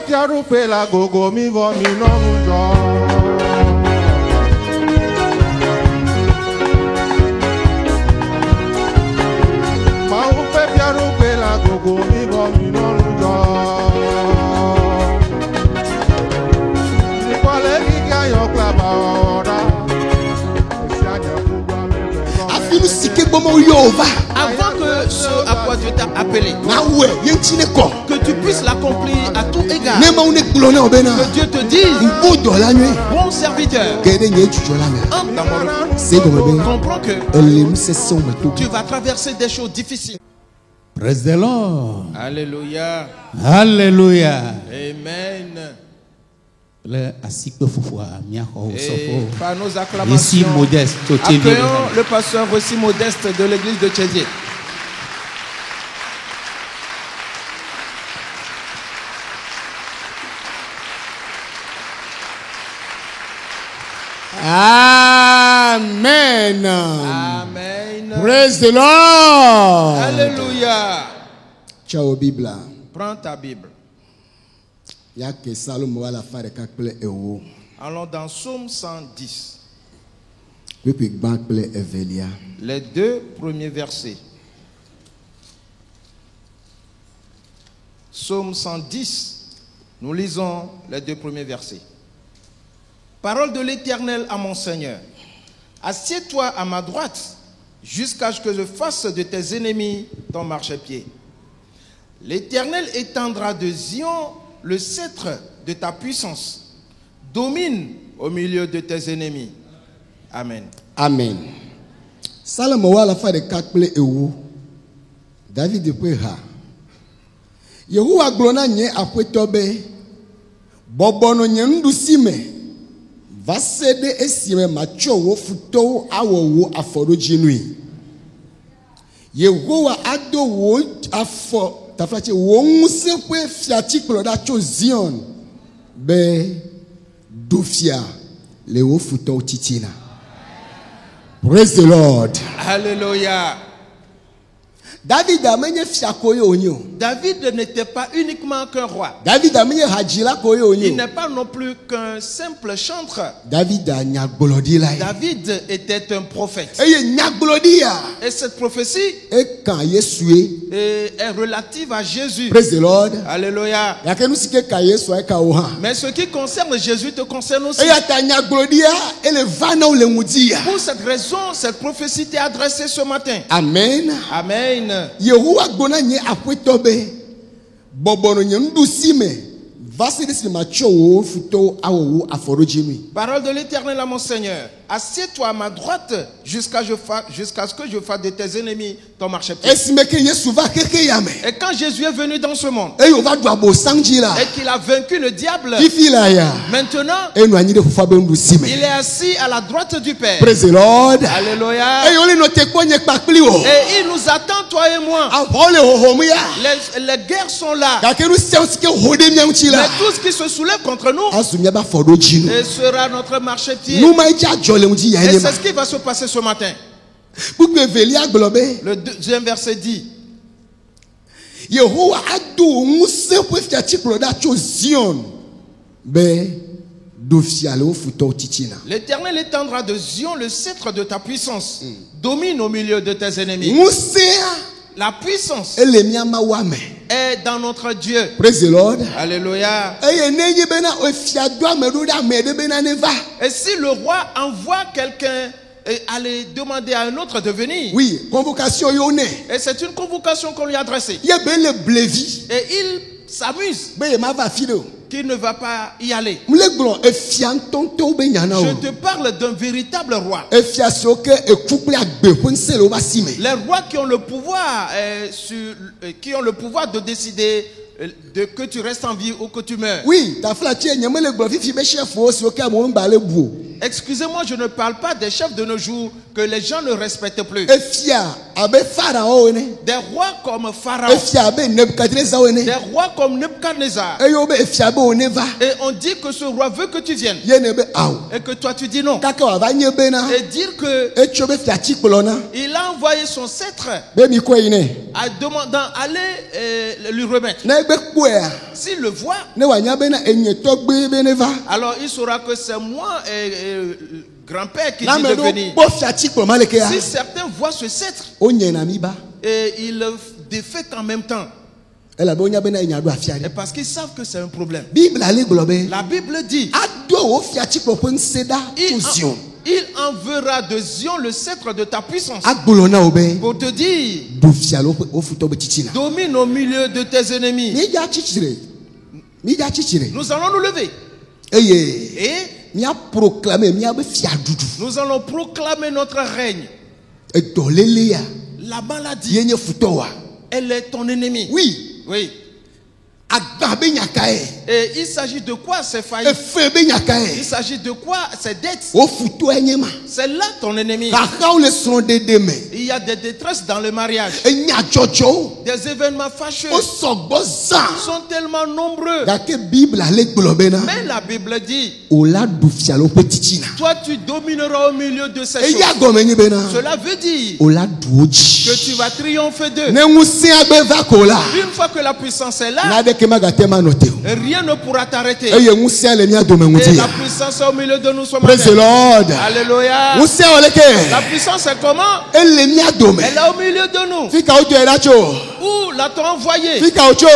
tiarupe la gogo mi vo mi no mujo. Maupe tiarupe la gogo mi vo mi no mujo. Ni kwale kika yo klaba ora. Avant que ce à quoi Dieu t'a appelé, que tu puisses l'accomplir à tout égard. Que Dieu te dise, bon serviteur, entre dans mon œuvre. Comprends que tu vas traverser des choses difficiles. Praise the Lord. Alléluia. Hallelujah. Amen. Et par nos acclamations, accueillons le pasteur aussi modeste de l'église de Tchédié. Amen. Amen. Praise the Lord. Alléluia. Ciao Bible. Prends ta Bible. Allons dans Psaume 110. Les 2 premiers versets. Psaume 110. Nous lisons les 2 premiers versets. Parole de l'Éternel à mon Seigneur. Assieds-toi à ma droite jusqu'à ce que je fasse de tes ennemis ton marchepied. L'Éternel étendra de Zion le sceptre de ta puissance. Domine au milieu de tes ennemis. Amen. Amen. Salamo wa la fa de kakple ewu. David de Preha. Yehowa glona nye akwetobe. Bobono nye ndusime. Vasede esime macho wo futo awo wo aforo jinui. Yehowa ado wo afo taflache wo nguse kwe fiati kloda cho Zion be dofia le wo futo titina. Praise the Lord. Hallelujah. David n'était pas uniquement qu'un roi. Il n'est pas non plus qu'un simple chantre. David était un prophète. Et cette prophétie est relative à Jésus. Praise the Lord. Alléluia. Mais ce qui concerne Jésus te concerne aussi. Pour cette raison, cette prophétie t'est adressée ce matin. Amen. Amen. Yehowa gbona nye akwetobe bobono nye ndusime vasidisi macho wo futo awo aforojimi. Parole de l'Éternel à mon Seigneur. Assieds-toi à ma droite jusqu'à ce que je fasse de tes ennemis ton marchepied. Et quand Jésus est venu dans ce monde et qu'il a vaincu le diable, maintenant il est assis à la droite du Père. Praise the Lord. Alléluia. Et il nous attend, toi et moi. Les guerres sont là. Mais tout ce qui se soulève contre nous sera notre marchepied. Et c'est ce qui va se passer ce matin. Le 2e verset dit: L'Éternel étendra de Zion le sceptre de ta puissance. Domine au milieu de tes ennemis. La puissance est dans notre Dieu. Praise the Lord. Alléluia. Et si le roi envoie quelqu'un aller demander à un autre de venir, oui, convocation yone. Et c'est une convocation qu'on lui a adressée. Et il s'amuse qu'il ne va pas y aller. Je te parle d'un véritable roi. Les rois qui ont le pouvoir de décider que tu restes en vie ou que tu meurs. Oui, excusez-moi, je ne parle pas des chefs de nos jours que les gens ne respectent plus. abe Pharaon ene. Des rois comme Pharaon. Efia abe Nebuchadnezzar ene. Des rois comme Nebuchadnezzar. Eyo be efia be oneva. Et on dit que ce roi veut que tu viennes. Yene be awo. Et que toi tu dis non. Kaka wa va nye be na. Et dire que Echo be fia chikpolo na. il a envoyé son sceptre Be mi ko ine. à demander aller lui remettre. Na be kpoa. S'il le voit, Ne wa nya be na enye togbe be neva. alors il saura que c'est moi grand-père qui Na dit me de do venir. bo fia chikpolo maleke ya. Si certains voient ce sceptre Onye na mi ba. et ils le défait en même temps, Ela be onya be na enya do afia et de. parce qu'ils savent que c'est un problème. Bible ale globe. La Bible dit, Ado o fia chikpolo pe nseda il, to Zion. il enverra de Zion le sceptre de ta puissance Agbolo na obe. pour te dire, Do fia lo o futo be chichina. domine au milieu de tes ennemis. Mi ja chichire. Mi ja chichire. Nous allons nous lever Eye. et Mi a proclamer mi a be fia dudu. nous allons proclamer notre règne. E dolele ya. La maladie, Yenye futo wa. elle est ton ennemi. Oui. Oui. Agba be nyakae. Et il s'agit de quoi ces E faillites? fe be nyakae. Il s'agit de quoi ces dettes? O futo enye ma. C'est là ton ennemi. Kaka o le son de deme. Il y a des détresses dans le mariage. Enya jojo. Des événements fâcheux O sogbo za. sont tellement nombreux. Gake Bible ale globe na. Mais la Bible dit, O la du fia lo pe chichina. toi tu domineras au milieu de ces E choses. ya gome nye be na. Cela veut dire O la du oji. que tu vas triompher d'eux. Ne ngusi agbe va kola. Une fois que la puissance est là, Na de ke magate ma note. rien ne pourra t'arrêter. Eye ngusi ale ni adome Et nguti. la puissance est au milieu de nous ce Praise the matin. Lord. Alléluia. Ngusi oleke. La puissance est comment? Elle ni adome. Elle est au milieu de nous. Fika ojo eracho. Où l'a-t-on envoyée? Fika ojo.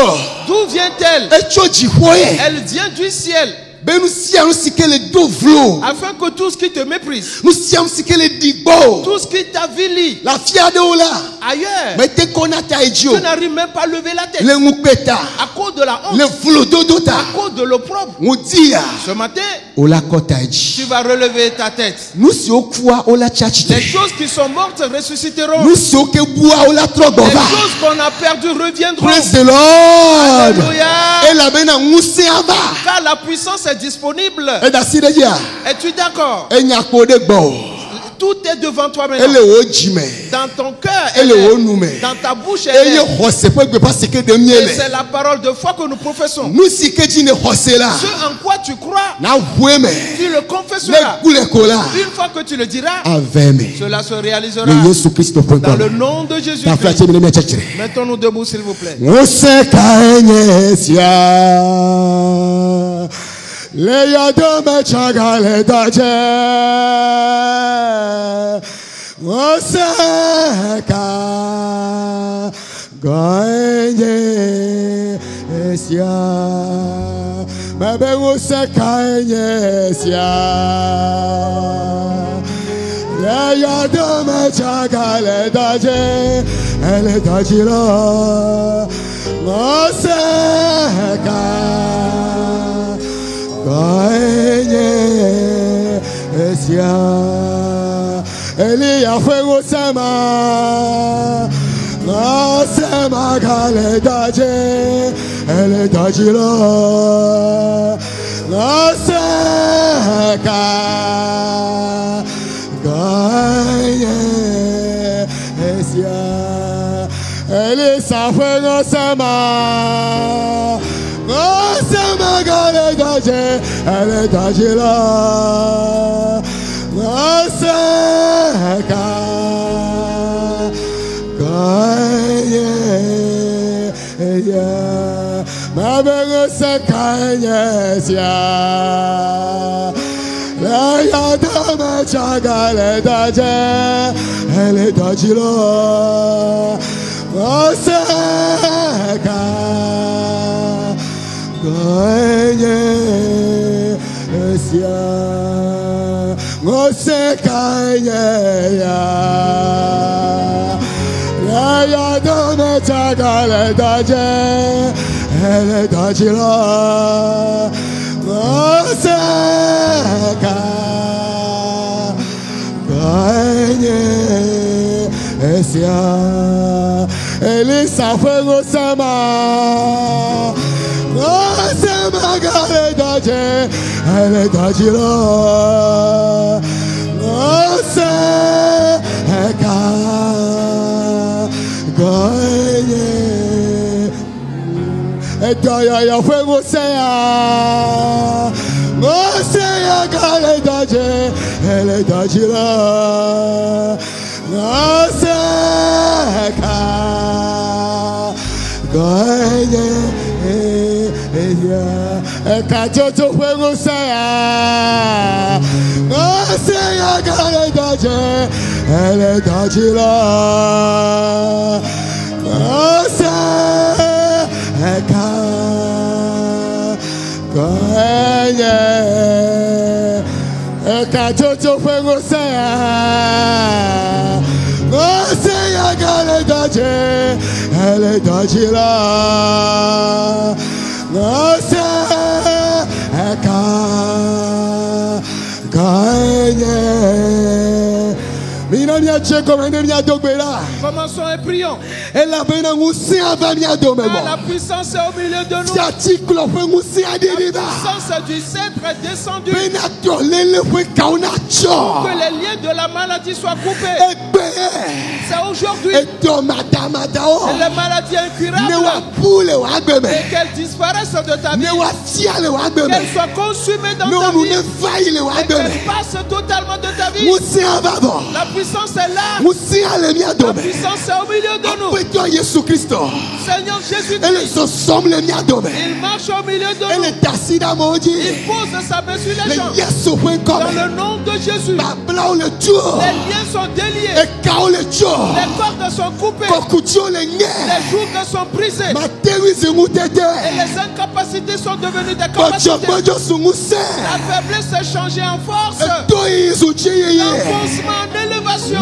D'où vient-elle? Echo jihoye. Elle vient du ciel. Be nous siam sikele do vlo. Afin que tout ce qui te méprise, Nous siam sikele digbo. tout ce qui t'avilit La fia de ola. ailleurs, Mete konata ejo. tu n'arrives même pas à lever la tête. Le ngupeta. À cause de la Le honte, vlo dodota. à cause de l'opprobre. Ngutia. Ce matin, Ola kota eji. tu vas relever ta tête. Nous si okwa ola chachite. Les choses qui sont mortes ressusciteront. Nous si okebua ola Les trogova. choses qu'on a perdues reviendront. Praise the Lord. Alléluia. Et la bena ngusi aba. Car la puissance est disponible. Et da si de dia. Es-tu d'accord? E nya ko de gbo. Tout est devant toi Ele maintenant. o jime. Dans ton cœur, Elle elle est au est. nous-mêmes. Dans ta bouche, elle Eye est. hose pe gbe pas ce que de Et miele. c'est la parole de foi que nous professons. Nous si que tu ne hose là. Ce en quoi tu crois, Na hueme. tu le Le confesseras. kule kola. Une fois que tu le diras, Aveme. cela se réalisera. Le Yesu Christo point Dans le com. nom de Jésus. Ta flache mine me chachire. Mettons-nous debout, s'il vous plaît. Ose kaenye sia. Le yado me chagale daje. Ose ka gaenye sia. Bebe ose kaenye sia. Le yado me chagale daje. Elle dajira. Ose ka gaenye sia. Elia fuego sama. Nasema gale daje. Elle dajira. Naseka gaenye esia. Elisa fuego sama. Nasema gale daje. Elle dajira. Naseka gaenye esia. Ma bengo sakanye sia. La yada ma chagale daje. Elle dajira. Osaka gaenye esia. Osaka ya. La yada ma chagale daje. Elle dajira. Osaka gaenye esia. Elisa fuego sama. Osama gale daje. Elle dajira. Osaka Etaya fuego sea, no sea caletaje, el tajila, no sea el cachocho fuego sea, no sea caletaje, el tajila, no sea el cachocho fuego sea, no sea caletaje, el tajila, no sea Commençons et prions. La puissance est au milieu de nous. La puissance du sceptre est descendue. Pour que les liens de la maladie soient coupés. C'est aujourd'hui. Et les maladies incurables. Et qu'elles disparaissent de ta vie. Qu'elles soient consumées dans ta vie. Et qu'elles passent totalement de ta vie. La puissance est là. La puissance est au milieu de nous. Seigneur Jésus-Christ, il marche au milieu de nous. Il pose sa main sur les gens. Dans le nom de Jésus, les liens sont déliés. Les cordes sont coupées. Les jougs sont brisés. Et les incapacités sont devenues des capacités. La faiblesse est changée en force. L'enfoncement en élévation.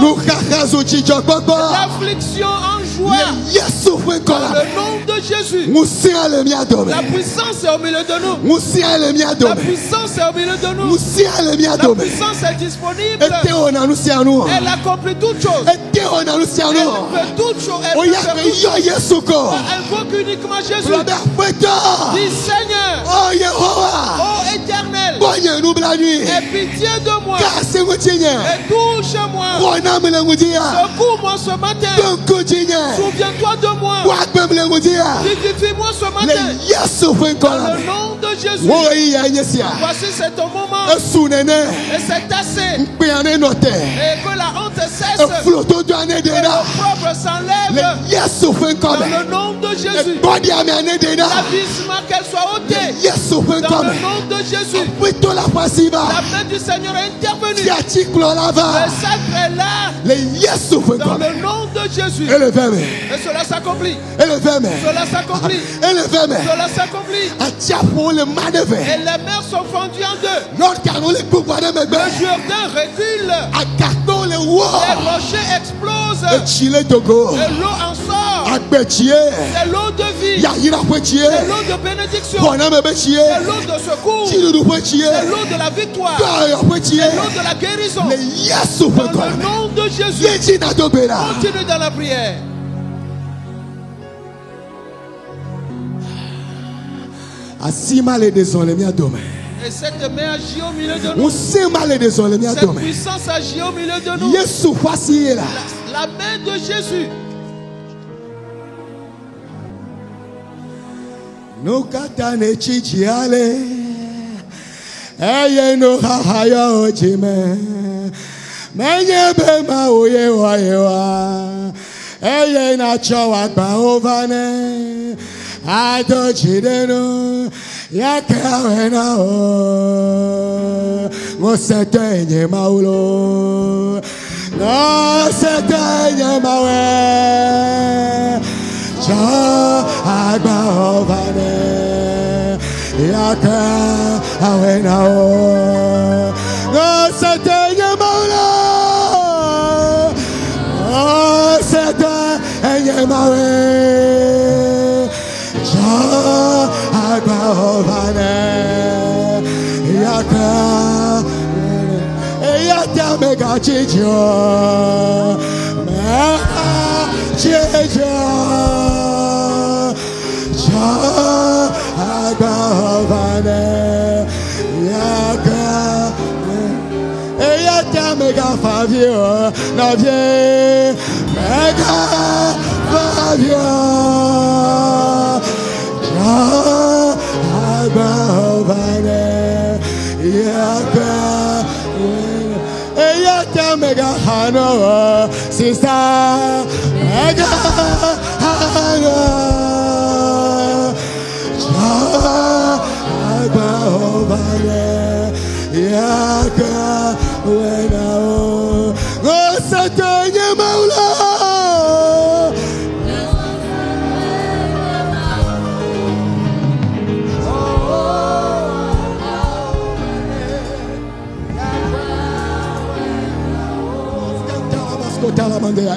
L'affliction en joie. Dans le nom de Jésus. La puissance est au milieu de nous. La puissance est au milieu de nous. La puissance est disponible. Elle accomplit toutes choses. Elle fait toutes choses. Elle invoque uniquement Jésus. Dis Seigneur, oh Éternel, aie pitié de moi. Et touche-moi. Secours-moi ce matin. Souviens-toi de moi. Vivifie-moi ce matin. Dans le nom de Jésus. Voici c'est ton moment. Et c'est assez. Et que la honte cesse. Et le propre s'enlève. Dans le nom de Jésus. L'abîme qu'elle soit ôtée. Dans le nom de Jésus. La main du Seigneur est intervenue. Le sacre est là. Dans le nom de Jésus. Et cela s'accomplit. Cela s'accomplit. Cela s'accomplit. Et les mers sont fendues en deux. Le Jourdain recule. Les rochers explosent. Et l'eau en sort. C'est l'eau de vie. C'est l'eau de bénédiction. C'est l'eau de secours. C'est l'eau de la victoire. C'est l'eau de la guérison. Dans le nom de Jésus. Continue dans la prière. Et cette main agit au milieu de nous. Cette puissance agit au milieu de nous. La main de Jésus. No katane chichiale, eye no haya ojime, menye bema oye wa, eye na chawa ba ovane, ado chideno, yakawe na o, mo setenye maulo, no setenye mawe. Agba ovane yaka awena o no satenya maula o satenya mawe agba ovane yaka yata mega chicho mega chicho Agavane Yaga Eyata mega favio Navie Mega Mega Hano, sister, Mega Hano, Yaka, Wenao, go Satanya Maula.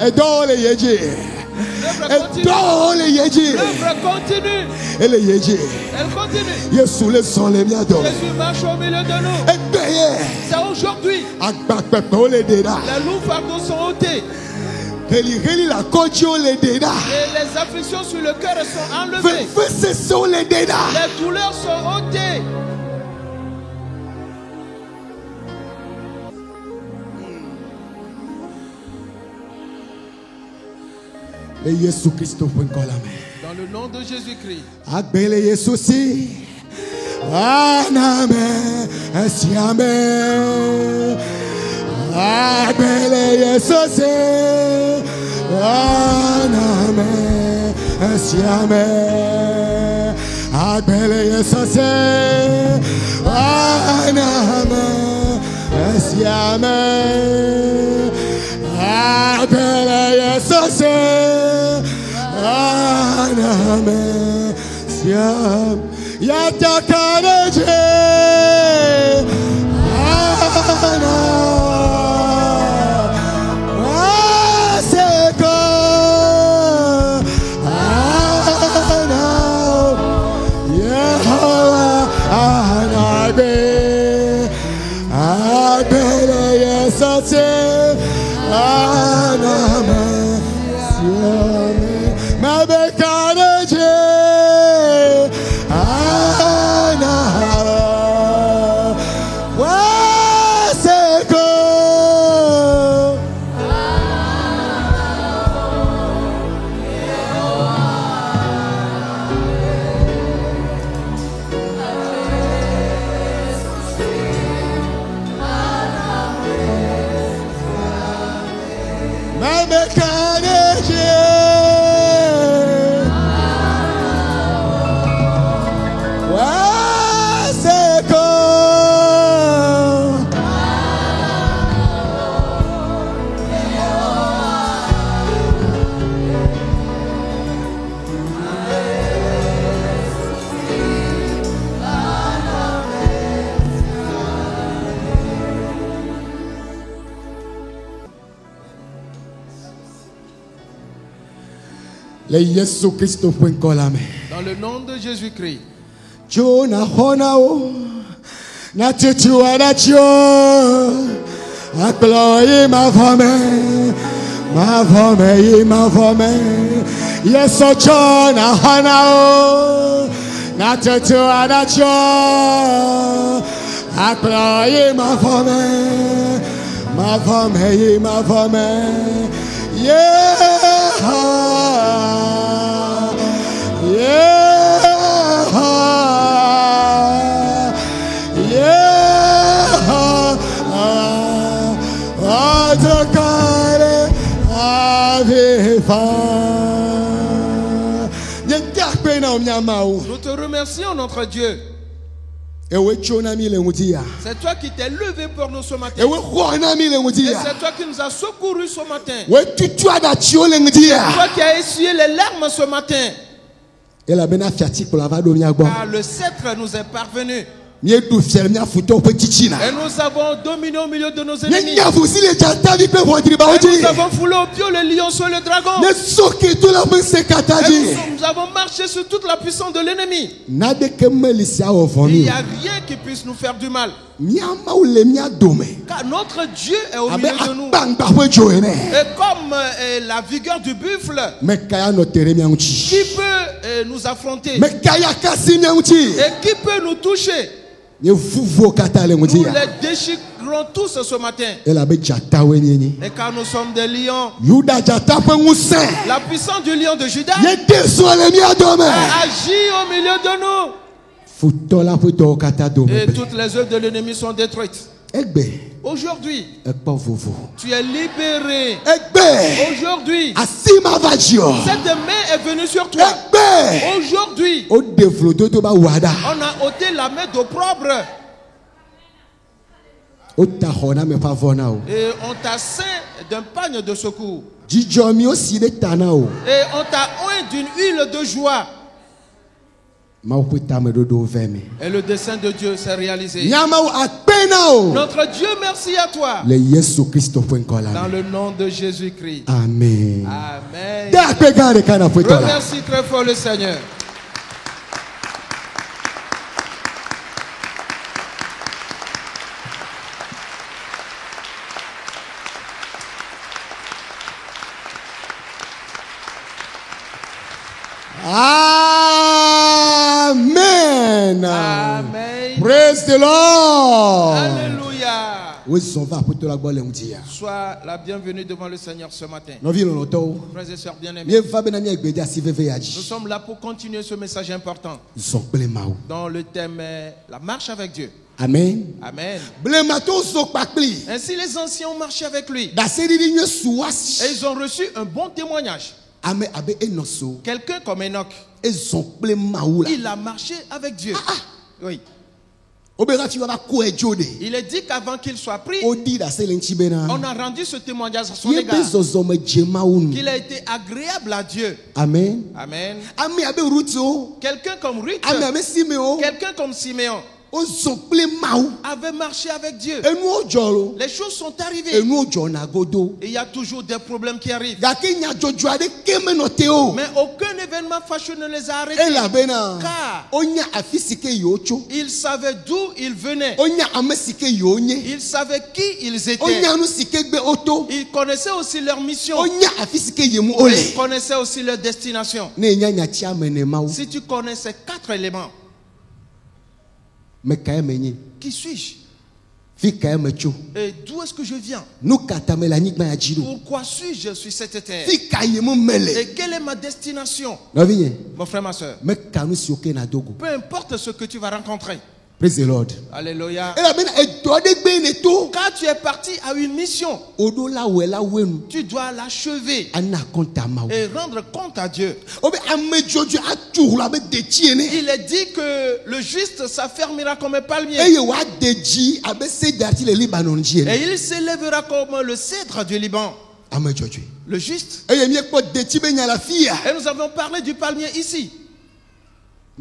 Edole yeji. Edole yeji. L'œuvre continue. Elle yeji. Elle continue. Yesu le son les miens d'or. Jésus marche au milieu de nous. C'est aujourd'hui. Les lourds fardeaux sont ôtés. Et les afflictions sur le cœur sont enlevées. Les douleurs sont ôtées. Et Jésus Christ dans le nom de Jésus-Christ. Agbele Yesu si aname asiame. Agbele Yesu si aname asiame. Agbele Yesu si aname asiame. Agbele Yesu si aname siam yatakareje ana aseko ana Yehovah anabe abele yesate aname siam Mabekareje ana waseko Mabekareje Le Yesu Christo dans le nom de Jésus-Christ. Jona honao na titua na chio akloyi ma vome Yesu Jona honao na titua na chio akloyi ma vome Nous te remercions, notre Dieu. C'est toi qui t'es levé pour nous ce matin. Et c'est toi qui nous as secourus ce matin. C'est toi qui as essuyé les larmes ce matin. Car le sceptre nous est parvenu. Et nous avons dominé au milieu de nos ennemis. Et nous avons foulé au pied le lion sur le dragon. Et nous avons marché sur toute la puissance de l'ennemi. Il n'y a rien qui puisse nous faire du mal. Car notre Dieu est au milieu de nous. Et comme la vigueur du buffle, qui peut nous affronter? Et qui peut nous toucher? Nous les massacrons tous ce matin. elabe dzata woe nye nyi. Et car nous sommes des lions, Yuda dzata ƒe ŋusẽ. la puissance du lion de Juda Yede srɔ̃ le mía dome. agit au milieu de nous. Futɔ la ƒe dɔwo katã dome. Et toutes les œuvres de l'ennemi sont détruites. Egbe Aujourd'hui, ekpɔ vovo. tu es libéré. Egbe Aujourd'hui, asi ma va dzi o. cette main est venue sur toi. Egbe Aujourd'hui, woɖe vlododo ba wɔa ɖa. on a ôté la main d'opprobre Wota xɔ na me ƒe avɔ na o. et on t'a ceint d'un pagne de secours. Dzidzɔ mi wosi ɖe ta na o. Et on t'a oint d'une huile de joie. Mawu ƒe tameɖoɖowo vɛ mi. Et le dessein de Dieu s'est réalisé. Nyamawo akpe na o. Notre Dieu, merci à toi. Le Yesu Kristo ƒe ŋkɔ la Dans me. le nom de Jésus-Christ. Amen. Amen. De akpe gã ɖeka na ƒetɔ la. Remercie très fort le Seigneur. Amen. Amen. Praise the Lord. Alléluia. Oui, son va ƒetɔ la gbɔ le ŋuti ya. Sois la bienvenue devant le Seigneur ce matin. Nɔvi lɔlɔtɔwo. Frères et sœurs bien-aimés, Míeva bena míegbe de asi veve ya nous dzi. sommes là pour continuer ce message important Zɔn kple Mawu. dont le thème est la marche avec Dieu. Amen. Amen. Blematɔwo zɔ kpakpli. Ainsi, les anciens ont marché avec lui Daseɖiɖi nye su et woasi. ils ont reçu un bon témoignage. Ame abe enɔso. Quelqu'un comme Enoch, Ezɔn kple Mawu la. il a marché avec Dieu. Oui. Wobe hafi wava ko edzo ɖe. Il est dit qu'avant qu'il soit pris, Wodi ɖase le ŋuti bena. on a rendu ce témoignage à son Yebe égard, zɔzɔme dze Mawu nu. qu'il a été agréable à Dieu. Amen. Amen. Ame abe Rutho. Quelqu'un comme Ruth, Ame abe Simeon. quelqu'un comme Siméon Wozɔn kple Mawu. avait marché avec Dieu. Enuwo dzɔ lo. Les choses sont arrivées. Enuwo dzɔna godo. Et il y a toujours des problèmes qui arrivent. Gake nyadzɔdzɔ aɖeke menɔ te o. Mais aucun événement fâcheux ne les a arrêtés. Elabena Car wonya afi si ke yewo tso. ils savaient d'où ils venaient. Wonya ame si ke yewo nye. Ils savaient qui ils étaient. Wonya nu si ke gbe woto. Ils connaissaient aussi leur mission. Wonya afi si ke yemu Et wole. ils connaissaient aussi leur destination. Ne enya nyatsi ame ne Mawu. Si tu connais ces 4 éléments, Me kae me nye. qui suis-je? Fi kae me tso. Et d'où est-ce que je viens? Nu kata me le anyigba ya dzi ɖo. Pourquoi suis-je sur cette terre? Fi ka yemu me le. Et quelle est ma destination? Nɔvi nye. Mon frère, ma soeur, Me ka nu siwo ke na dogo. peu importe ce que tu vas rencontrer. Praise the Lord. Alléluia. Elabena edɔ ɖe gbe ne to. Quand tu es parti à une mission, Oɖo la wɔ la wɔe nu. tu dois l'achever Ana kɔnta Mawu. et rendre compte à Dieu. Wobe ame dzɔdzɔ atu wla be detsi ene. Il est dit que le juste s'affermira comme un palmier Eye wa de dzi abe sedati le Libanon dzi et ene. il s'élèvera comme le cèdre du Liban. Ame dzɔdzɔe. Le juste. Eye miekpɔ detsi be nya la fi ya. Et nous avons parlé du palmier ici.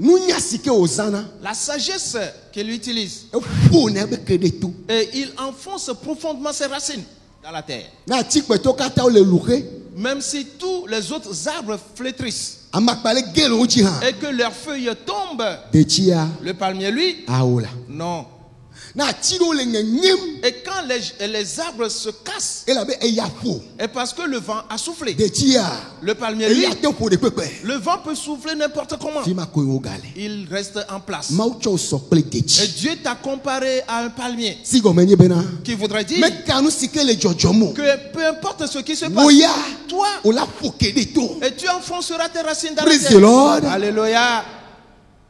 Nunya si ke wòzãna. La sagesse qu'il utilise. Eƒo ne be ke ɖe to. Et il enfonce profondément ses racines dans la terre. Na atikpɛtɔwo katã wole lu xe. Même si tous les autres arbres flétrissent Amakpa le ge le wo dzi hã. et que leurs feuilles tombent, Detsi ya le palmier, lui, awo la. non. Na ati ɖewo le ŋeŋem. Et quand les arbres se cassent, Elabe eya ƒo. et parce que le vent a soufflé, Detsi ya. le palmier, lui, Eya te ƒo ɖe kpekpe. le vent peut souffler n'importe comment. Fi ma ko wo gale. Il reste en place. Mawu tsɔ wo sɔ kple Et detsi. Dieu t'a comparé à un palmier Si gɔme nye bena. qui voudrait dire Meka nu si ke le dzɔdzɔm o. que peu importe ce qui se passe, Wo ya. toi, O la ƒo ke ɖe to. et tu enfonceras tes racines dans la Praise the terre. Lord. Alléluia.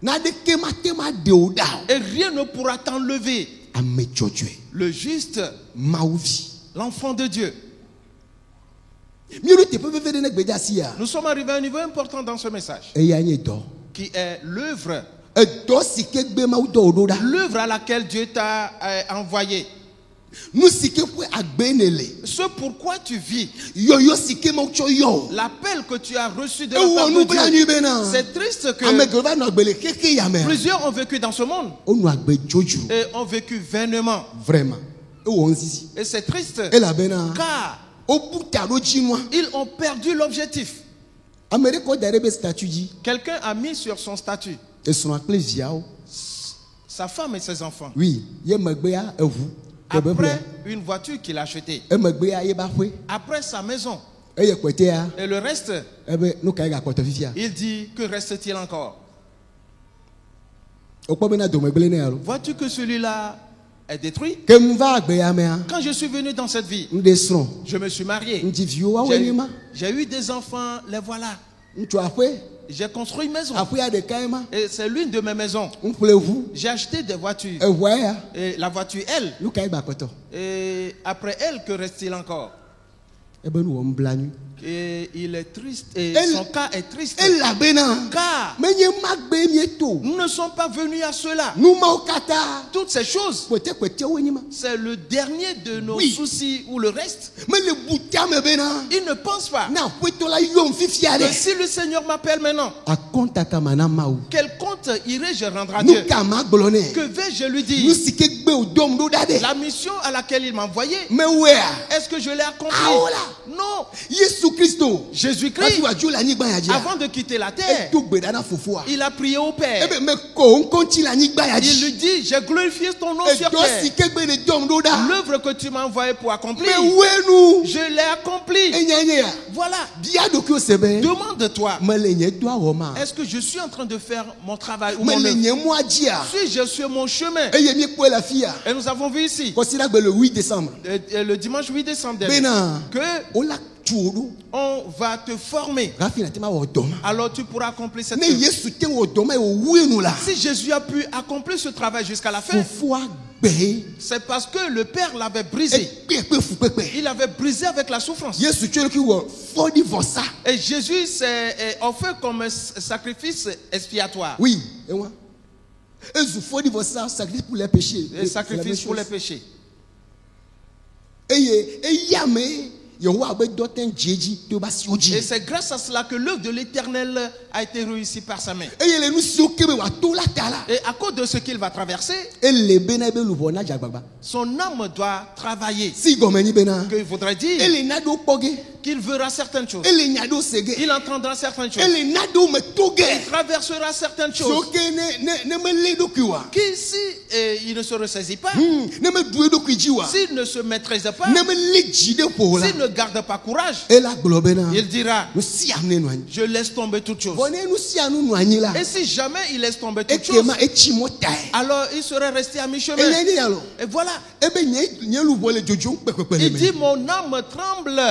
Naɖeke mate ma ɖe wo ɖa o. Et rien ne pourra t'enlever. Ame dzɔdzɔe. Le juste, Mawu vi. l'enfant de Dieu. Míeɖo teƒe veve ɖe ne gbede asi ya. Nous sommes arrivés à un niveau important dans ce message, Eya nye dɔ. qui est l'œuvre, Edɔ si ke gbe Mawu dɔ wo ɖo ɖa. l'œuvre à laquelle Dieu t'a envoyé. Nu si ke ƒe agbe ne le. Ce pourquoi tu vis, Yɔyɔ si ke Mawu tsɔ yɔ o. l'appel que tu as reçu de la part Ewɔ de nublanui Dieu. bena. C'est triste Ame que geɖe va nɔ agbe le xexe ya me. plusieurs ont vécu dans ce monde Wonɔ agbe dzodzro. et ont vécu vainement. Vraiment. Ewɔ ŋsisi. Et c'est triste Elabena. car Wobu ta ɖo dzi nua. ils ont perdu l'objectif. Ame ɖe kɔ da ɖe be statut dzi. Quelqu'un a mis sur son statut Esrɔ̃a kple viawo. sa femme et ses enfants. Oui. Ye megbea eʋu. Kebe Après ƒea. une voiture qu'il a achetée, Emegbea ye ba ƒe. après sa maison Eye kpɔtea. et le reste, Ebe nu ka ye gakpɔtɔ fifia. il dit que reste-t-il encore? Wokpɔ bena domegble ne alo. Vois-tu que celui-là est détruit. ke m va agbeya mea Quand je suis venu dans cette vie, m de srɔ̃ je me suis marié. ŋdi viwo wawoe J'ai nye ma j'ai eu des enfants, les voilà. ŋutsu aƒe J'ai construit une maison. aƒea ɖeka ye ma Et c'est l'une de mes maisons. m ƒle ʋu J'ai acheté des voitures. eʋua ya Et la voiture, elle. nu ka ye gba kpɔtɔ Et après elle, que reste-t-il encore? ebe nu wɔ nublanui Et il est triste. Et Elle- son cas est triste. elabena Car menye magbe mieto nous ne sommes pas venus à cela. nu mawo katã Toutes ces choses, kpɛtɛkpɛtɛwoe nye ma c'est le dernier de nos Oui. soucis ou le reste. mele buta me bena Il ne pense pas na aƒetɔ la yɔm fifia que ɖe si le Seigneur m'appelle maintenant, akɔnta kama na mawu quel compte irai-je rendre à Dieu? nu ka ma gblɔ nɛ Que vais-je lui nu dire? si ke gbe o dɔm ɖo ɖa ɖe La mission à laquelle il m'a envoyé, mewɔa est-ce que je l'ai accomplie? Ah, voilà. Non. yesu kristo hafi Jésus-Christ, wòadzo le anyigba ya dzia avant de quitter la terre, edo gbe ɖa na fofoa il a prié au Père. ebe mekɔ ŋkɔntsi le anyigba ya Il lui dzi dit, j'ai glorifié ton nom sur edɔ si terre. ke gbe le dɔm ɖo ɖa L'œuvre que tu m'as envoyée pour accomplir, mewɔe nu je l'ai accomplie. enya nye ya Voilà. bia ɖokuiwo se be Demande-toi, mele nye dɔa wɔ ma est-ce que je suis en train de faire mon travail ou mon mele œuvre? nye mɔa dzia Suis-je sur mon chemin? eye miekpɔe le afi ya Et nous avons vu ici, kɔsidagbe le 8 décembre le dimanche 8 décembre dernier, bena que wola tu wo ɖo on va te former. hafi na te ma wɔ dɔ ma Alors tu pourras accomplir cette ne œuvre. yesu te wɔ dɔ ma ye wòwue nu la Si Jésus a pu accomplir ce travail jusqu'à la fin, fofoa gbe c'est parce que le Père l'avait brisé. ekpe fukpekpe Il avait brisé avec la souffrance. yesu tso ɖokui wɔ fɔɖivɔsa Et Jésus s'est offert comme un sacrifice expiatoire. oui ewa ezu fɔɖivɔsa sacrifice pour les péchés Un sacrifice pour les péchés. eye eyame yehowa be dɔ te dzie dzi to ba siwo Et dzi c'est grâce à cela que l'œuvre de l'Éternel a été réussie par sa main. eye le nu siwo ke be wòato la ta la Et à cause de ce qu'il va traverser, ele bena ebe luʋɔ na dzagbagba son âme doit travailler. si gɔme nyi bena Que voudrait dire ele na ɖewo kpɔ ge qu'il verra certaines choses. ele nya ɖewo se ge Il entendra certaines choses. ele na ɖewo me to Il ge traversera certaines siwo choses. ke ne mele ɖokui wa Qui, si il ne se ressaisit pas, ne meɖu eɖokui dzi wa s'il ne se maîtrise pas, ne mele dzi ɖe ƒo o la s'il ne garde pas courage, ela gblɔ bena il dira, nu sia nu ne nu anyi je laisse tomber toutes choses. vɔ ne nu sia nu nu anyi la Et si jamais il laisse tomber toutes choses, ekema etsi mɔ tae alors il serait resté à mi-chemin. eya ne ya lɔ Et voilà, ebe nye luʋɔ le dzodzom kpekpekpe le il dit, me mon âme tremble.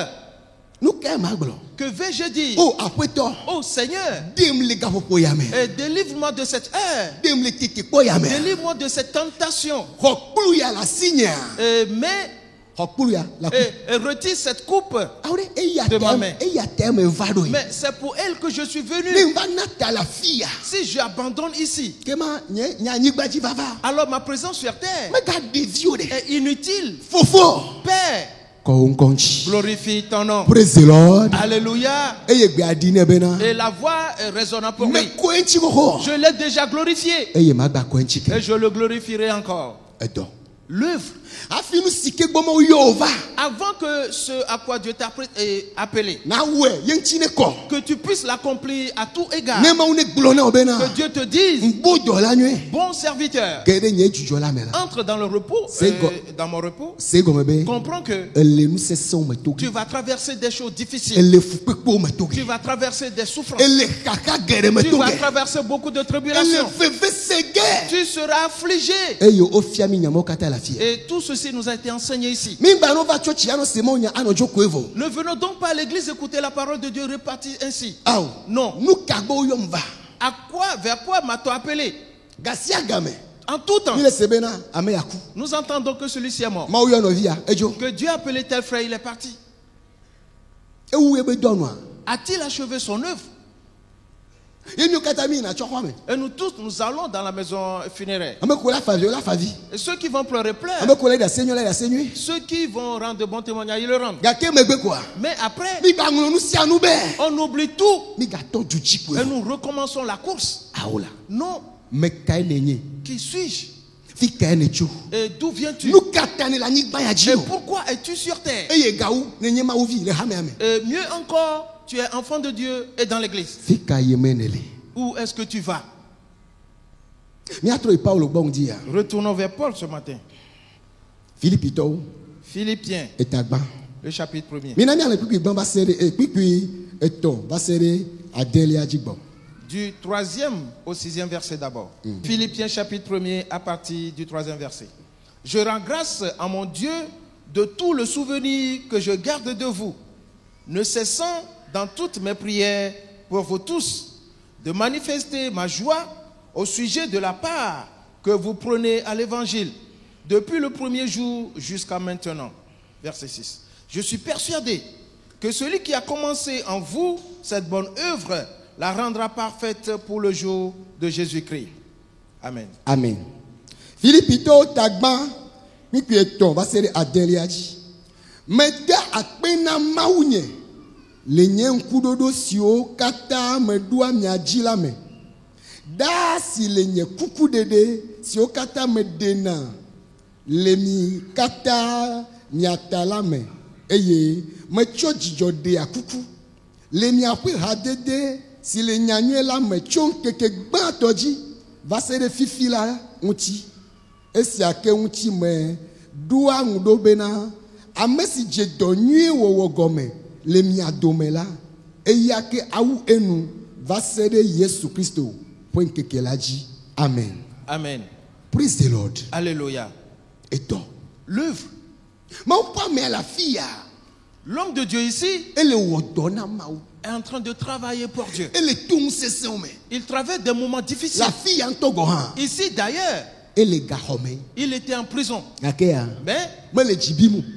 nu ka ma gblɔ Que vais-je dire? o aƒetɔ Oh Seigneur, dem le gaƒoƒo ya me délivre-moi de cette heure. dem le tetekpɔ ya me Délivre-moi de cette tentation. xɔ kplu ya le asi nyea Mais xɔ kplu ya la ku retire cette coupe. awo ɖe De ma main. eya ta me va ɖo yi Mais c'est pour elle que je suis ne venu. va na ta le afi ya Si je abandonne ici, kema nye anyigba dzi vava alors ma présence sur terre mega ɖeviwo ɖe est inutile. fofo Père, kɔ wo ŋkɔ ŋtsi glorifie ton nom. praise the lord Alléluia. eye gbea di ne bena Et la voix résonnant pour lui. mekɔ eŋtsi xoxo Je l'ai déjà glorifié. eye magba kɔ eŋtsi Et ke je le glorifierai encore. edɔ L'œuvre, hafi nu si ke gbɔmɔ yɔ o va avant que ce à quoi Dieu t'a appelé, na wɛ ye ŋtsi ne kɔ que tu puisses l'accomplir à tout égard. ne mawu ne gblɔ na o bena Que Dieu te dise, ŋgbo dɔ la nyuie bon serviteur, ge ɖe nye dzudzɔ la me la entre dans le repos, C'est dans mon repos. se gɔme be Comprends que ele nu sesẽwo me to tu ge vas traverser des choses difficiles. ele fukpekpewo me to Tu ge vas traverser des souffrances. ele xaxa geɖe me Tu to vas ge traverser beaucoup de ele tribulations. veve se ge Tu seras affligé. eye wofia mi nyamewo katã le afi ya Et tout ceci nous a été enseigné ici. mi gba no va tsɔtsi anɔ se mawo nya anɔ dzokoe vo Ne venons donc pas à l'église écouter la parole de Dieu répartie ainsi. awo Non. nu ka gbɔ woyɔm va À quoi, vers quoi m'a-t-on appelé? gasia game En tout temps, mi le se bena ame ya ku nous entendons que celui-ci est mort. mawo yɔ nɔvia edzo Que Dieu a appelé tel frère, il est parti. ewu ebe dɔnua A-t-il achevé son œuvre? ye miwo katã mi yina tsɔ xɔ me Et nous tous, nous allons dans la maison funéraire. ame ko la fa vi o la fa vi Et ceux qui vont pleurer, pleurent. ame ko la yi ɖase nyuie la yi ɖase nyuie Ceux qui vont rendre de bons témoignages, ils le rendent. gake megbe koa Mais après, mi gba ŋlɔ nu sia nu be on oublie tout mi gatɔ du dzi koe et nous recommençons la course. awo la Non, me kae ne nye qui suis-je? fi kae ne tso Et d'où viens-tu? nu katã ne le anyigba ya dzi Et o pourquoi es-tu sur terre? eye gawu ne nye mawu vi le hamea me Et mieux encore, tu es enfant de Dieu et dans l'église. fi ka ye me ne le Où est-ce que tu vas? miatrɔ yi paulo gbɔ ŋdi ya Retournons vers Paul ce matin. filipitɔwo Philippiens, etagba le chapitre 1er. mina miale kpikpi gbã va se ɖe kpikpi etɔ̃ va se ɖe adelia dzi gbɔ Du 3e au 6e verset d'abord. Philippiens chapitre 1er à partir du 3e verset. Je rends grâce à mon Dieu de tout le souvenir que je garde de vous, ne cessant dans toutes mes prières pour vous tous, de manifester ma joie au sujet de la part que vous prenez à l'évangile, depuis le premier jour jusqu'à maintenant. Verset 6. Je suis persuadé que celui qui a commencé en vous cette bonne œuvre la rendra parfaite pour le jour de Jésus-Christ. Amen. Amen. Philippito tagba mikieton va ser adeliaji. Meda akpena maunye. Le nyen kudodo sio kata medua miaji la me. Da si le nye kuku dede sio kata medena. Le mi kata miata la me. Eye me cho jijode akuku. Le mi apwe hadede si le nyanywe la me chon keke gba toji. Va ser fifi la unti. Esi ake unti me dua ngudo bena. Amesi je donye wo gome. Le miadome la. Eyake aou enu. Va ser Yesu Christo. Point keke laji. Amen. Amen. Praise the Lord. Alléluia. Et toi? L'œuvre. Mais on parle mais à la fille. L'homme de Dieu ici Elle est en train de travailler pour Dieu. Elle est tout ce Il traverse des moments difficiles. La fille en Togohan. Ici d'ailleurs, Elle est gahomé. il était en prison. Mais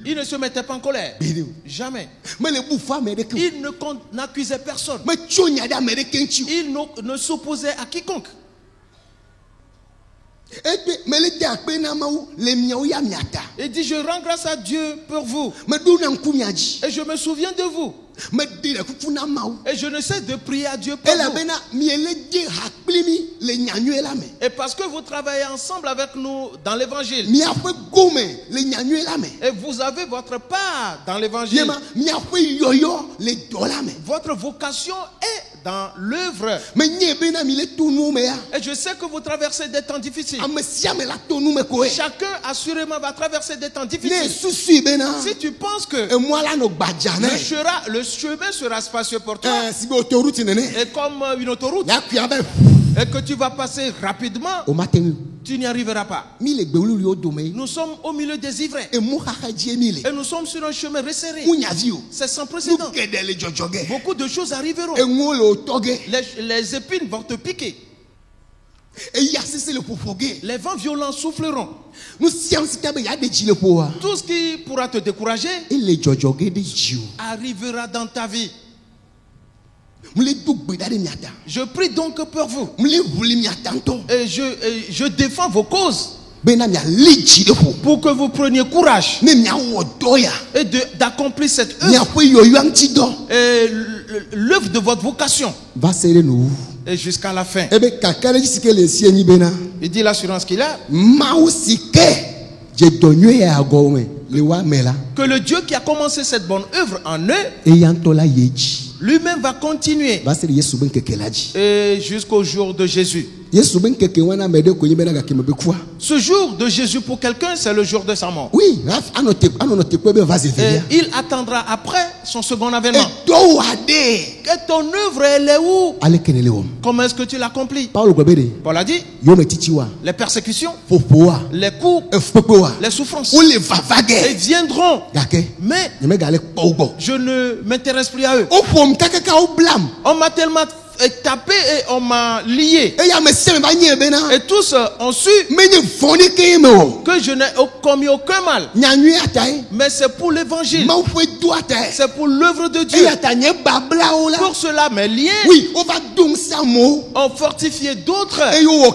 il ne se mettait pas en colère. Jamais. Il n'accusait personne. Il ne s'opposait à quiconque. Il dit, je rends grâce à Dieu pour vous. Et je me souviens de vous. Et je ne cesse de prier à Dieu pour vous. Et parce que vous travaillez ensemble avec nous dans l'évangile. Et vous avez votre part dans l'évangile. Votre vocation est dans l'œuvre. Et je sais que vous traversez des temps difficiles. Chacun assurément va traverser des temps difficiles. Si tu penses que le chemin sera spacieux pour toi, et comme une autoroute, et que tu vas passer rapidement, tu n'y arriveras pas. Nous sommes au milieu des ivraies. Et nous sommes sur un chemin resserré. C'est sans précédent. Beaucoup de choses arriveront. Les épines vont te piquer. Les vents violents souffleront. Tout ce qui pourra te décourager arrivera dans ta vie. Je prie donc pour vous. Et je défends vos causes. Pour que vous preniez courage et d'accomplir cette œuvre. Et l'œuvre de votre vocation. Et jusqu'à la fin. Il dit l'assurance qu'il a. Que le Dieu qui a commencé cette bonne œuvre en eux, lui-même va continuer. Et jusqu'au jour de Jésus. Ce jour de Jésus pour quelqu'un, c'est le jour de sa mort. Oui. Et il attendra après son second avènement. Et ton œuvre, elle est où? Comment est-ce que tu l'accomplis? Paul a dit, les persécutions, les coups, les souffrances, ils viendront. Mais je ne m'intéresse plus à eux. On m'a tellement tapé et on m'a lié. Et tous ont su que je n'ai commis aucun mal. Mais c'est pour l'évangile. C'est pour l'œuvre de Dieu. Pour cela, mes liens ont fortifié d'autres et ont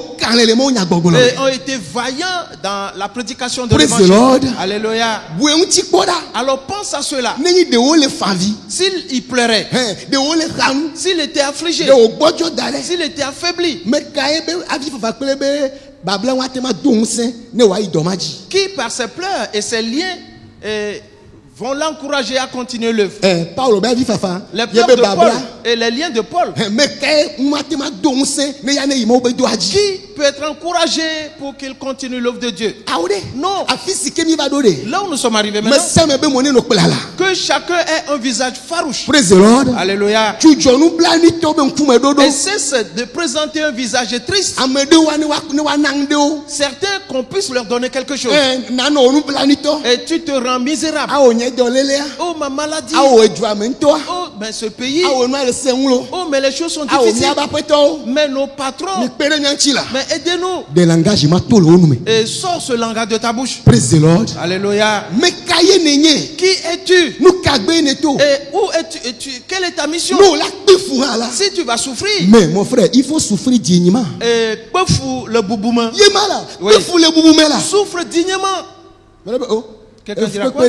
été vaillants dans la prédication de l'évangile. Alléluia. Alors pense à cela. S'il pleurait, s'il était affligé, s'il était affaibli, qui par ses pleurs et ses liens vont l'encourager à continuer l'œuvre. Les pleurs de Paul et les liens de Paul. Mais que matema donse ne ya ne yimo be do aji. Qui peut être encouragé pour qu'il continue l'œuvre de Dieu? Awde. Non. Afisi ke mi ba do de. Là où nous sommes arrivés Mais maintenant, ça me be moni no pelala. que chacun ait un visage farouche. Praise the Lord. Alléluia. Tu jonu blani to be nkume dodo. Et cesse de présenter un visage triste. Amede wa ne wa nangde o. Certains qu'on puisse leur donner quelque chose. Nano onu blani to. Et tu te rends misérable. Awo nye do lele. Oh, ma maladie. Awo edwa mento. Oh, mais ce pays. Awo no ale senwlo. Oh, mais les choses sont Awo mi difficiles. aba peto. Mais nos Ni patrons. pere nyanchi la. Mais aidez-nous. De langage ma to lo onu me. Et sors ce langage de ta bouche. Praise the Lord. Alléluia. Me kaye nenye. Qui es-tu? Nou kagbe neto. Et où es-tu? Quelle est ta mission? No la pe fura la. Si tu vas souffrir. Mais mon frère, il faut souffrir dignement. Et peu fou le boubouman. Yemala. Oui. Pe fou le boubou la. Souffre dignement. Oh. Quelqu'un dira quoi?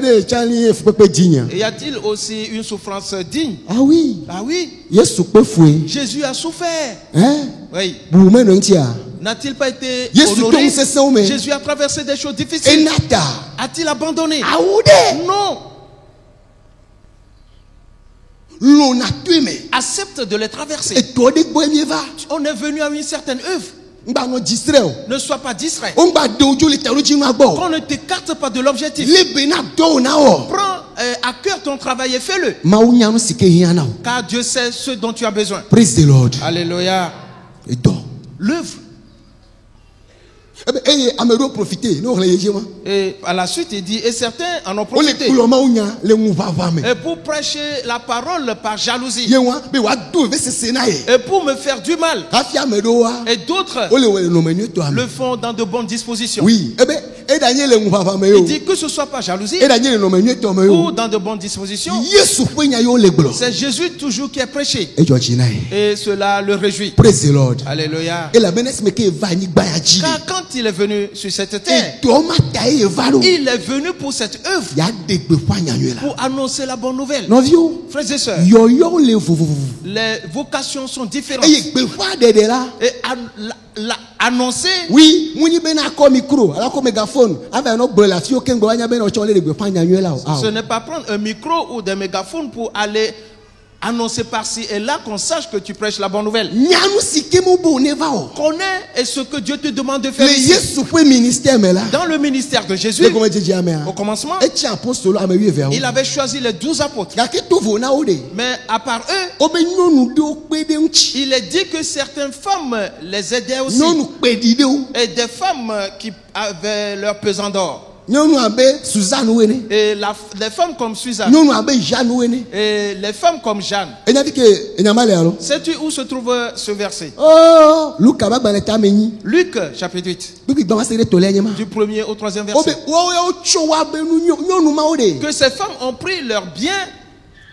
digne. Et y a-t-il aussi une souffrance digne? Ah oui. Ah oui. Yesu pe foué. Jésus a souffert. Hein? Oui. Boumé no ntia. N'a-t-il pas été Yesu honoré? tom se saume. Jésus a traversé des choses difficiles. Enata. A-t-il abandonné? Aoude. Non. L'on a tué mais. Accepte de les traverser. Et toi de boye va. On est venu à une certaine œuvre. Mba no distrait. Ne sois pas distrait. On ba dojo le taro jinu agbo. Qu'on ne t'écarte pas de l'objectif. Le bena do na o. Prends à cœur ton travail et fais-le. Ma unya no sike hiana. Car Dieu sait ce dont tu as besoin. Praise the Lord. Alléluia. Et do. L'œuvre. Eh amedo profiter. No le yeje moi. Et à la suite, il dit, et certains en ont On le profité. kulo ma unya le nguva va me. Et pour prêcher la parole par jalousie. Yewa be wa do ve se senaye. Et pour me faire du mal. Afia medo wa. Et d'autres Ole wele no menu to am. le font dans de bonnes dispositions. Oui. E Daniel le nguva va me yo. Il dit que ce soit pas jalousie E Daniel no menu to me ou yo. dans de bonnes dispositions. Yesu pe nya yo le glo. C'est Jésus toujours qui est prêché. E jo jinaye. Et cela le réjouit. Praise the Lord. Alléluia. Et la benes me ke va ni gba ya ji. Car quand il est venu sur cette terre, E to ma ta e va lo. il est venu pour cette œuvre, Ya de gbe fa nya yo la. pour annoncer la bonne nouvelle. Non vio. Frères et sœurs, Yo yo le vo. les vocations sont différentes. E gbe fa de la. Et annoncer, Oui, muni be na ko micro, ala ko mégaphone. Ava no gbe la fi o ken gbe anya be no chole de gbe fa nya yo la. ce n'est pas prendre un micro ou des mégaphones pour aller annoncer par-ci et là qu'on sache que tu prêches la bonne nouvelle. Nyanu sike mo bo ne va o. Connais ce que Dieu te demande de faire Le ici. Yesu pe ministère me la. Dans le ministère de Jésus, Le comment Jésus amen. au commencement, E ti apostole ame wi vers. il avait choisi les 12 apôtres. Ya ke to vo na o de. Mais à part eux, O be nyonu de o pe de nchi. il est dit que certaines femmes les aidaient aussi. Nyonu pe di de o. Et des femmes qui avaient leur pesant d'or. Nyonu abe Suzanne wene. Et les femmes comme Suzanne. Nyonu abe Jeanne wene. Et les femmes comme Jeanne. E nya dike e nya male alo. Sais-tu où se trouve ce verset? Oh, Luka ba gba ta menyi. Luc chapitre 8. Bibi gba ma se de to le nyama. Du 1er au 3e O be verset. o cho wa be nu nyonu ma o de. Que ces femmes ont pris leurs biens.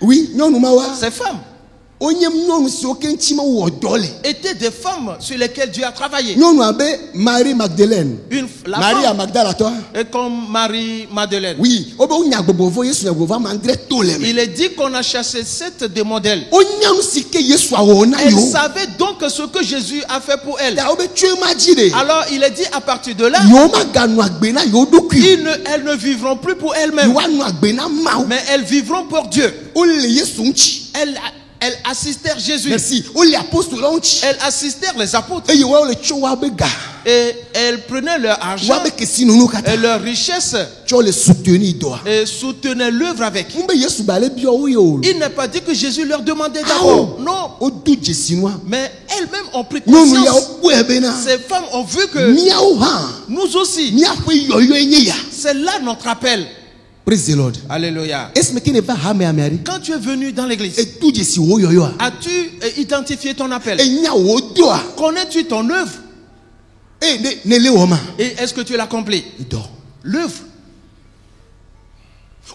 Oui, nyonu ma wa. Ces femmes Onyem nyonu si o ken chi ma wo dole. étaient des femmes sur lesquelles Dieu a travaillé. Nyonu abe Marie Magdalene. La Marie femme Magdala toi. est comme Marie-Madeleine. Oui, o be unya gbobo Yesu nya gbobo ma andre to le me. Il est dit qu'on a chassé 7 des modèles. Onyam sike Yesu awo na Elle yo. savait donc ce que Jésus a fait pour elle. Da o be tue ma ji de. Alors il est dit à partir de là, Yo ma ganu agbe na yo dokui. elles ne vivront plus pour elles-mêmes, Yo anu agbe na ma o. mais elles vivront pour Dieu. O le Yesu nchi. Elles assistèrent Jésus. Merci. O le apostole nchi. Elles assistèrent les apôtres. E yo wa le cho wa be ga. Et elles prenaient leur argent Wa be kesi nunu kata. et leur richesse Cho le soutenir doa. et soutenaient l'œuvre avec. Mbe Yesu ba le bio o yo. Il n'est pas dit que Jésus leur demandait Ah, d'abord. oh. Non. O du Jesinoa. Mais elles-mêmes ont pris Nyonu ya conscience. o ebe na. Ces femmes ont vu que Miao ha. nous aussi, Mia fe yo enye ya. c'est là notre appel. Praise the Lord. Alléluia. Est-ce que ne va hame amari? Quand tu es venu dans l'église, Et tout Jesi wo yo yo. as-tu identifié ton appel? E nya wo doa. Connais-tu ton œuvre? E ne le wo ma. Et est-ce que tu l'accomplis? Do. L'œuvre.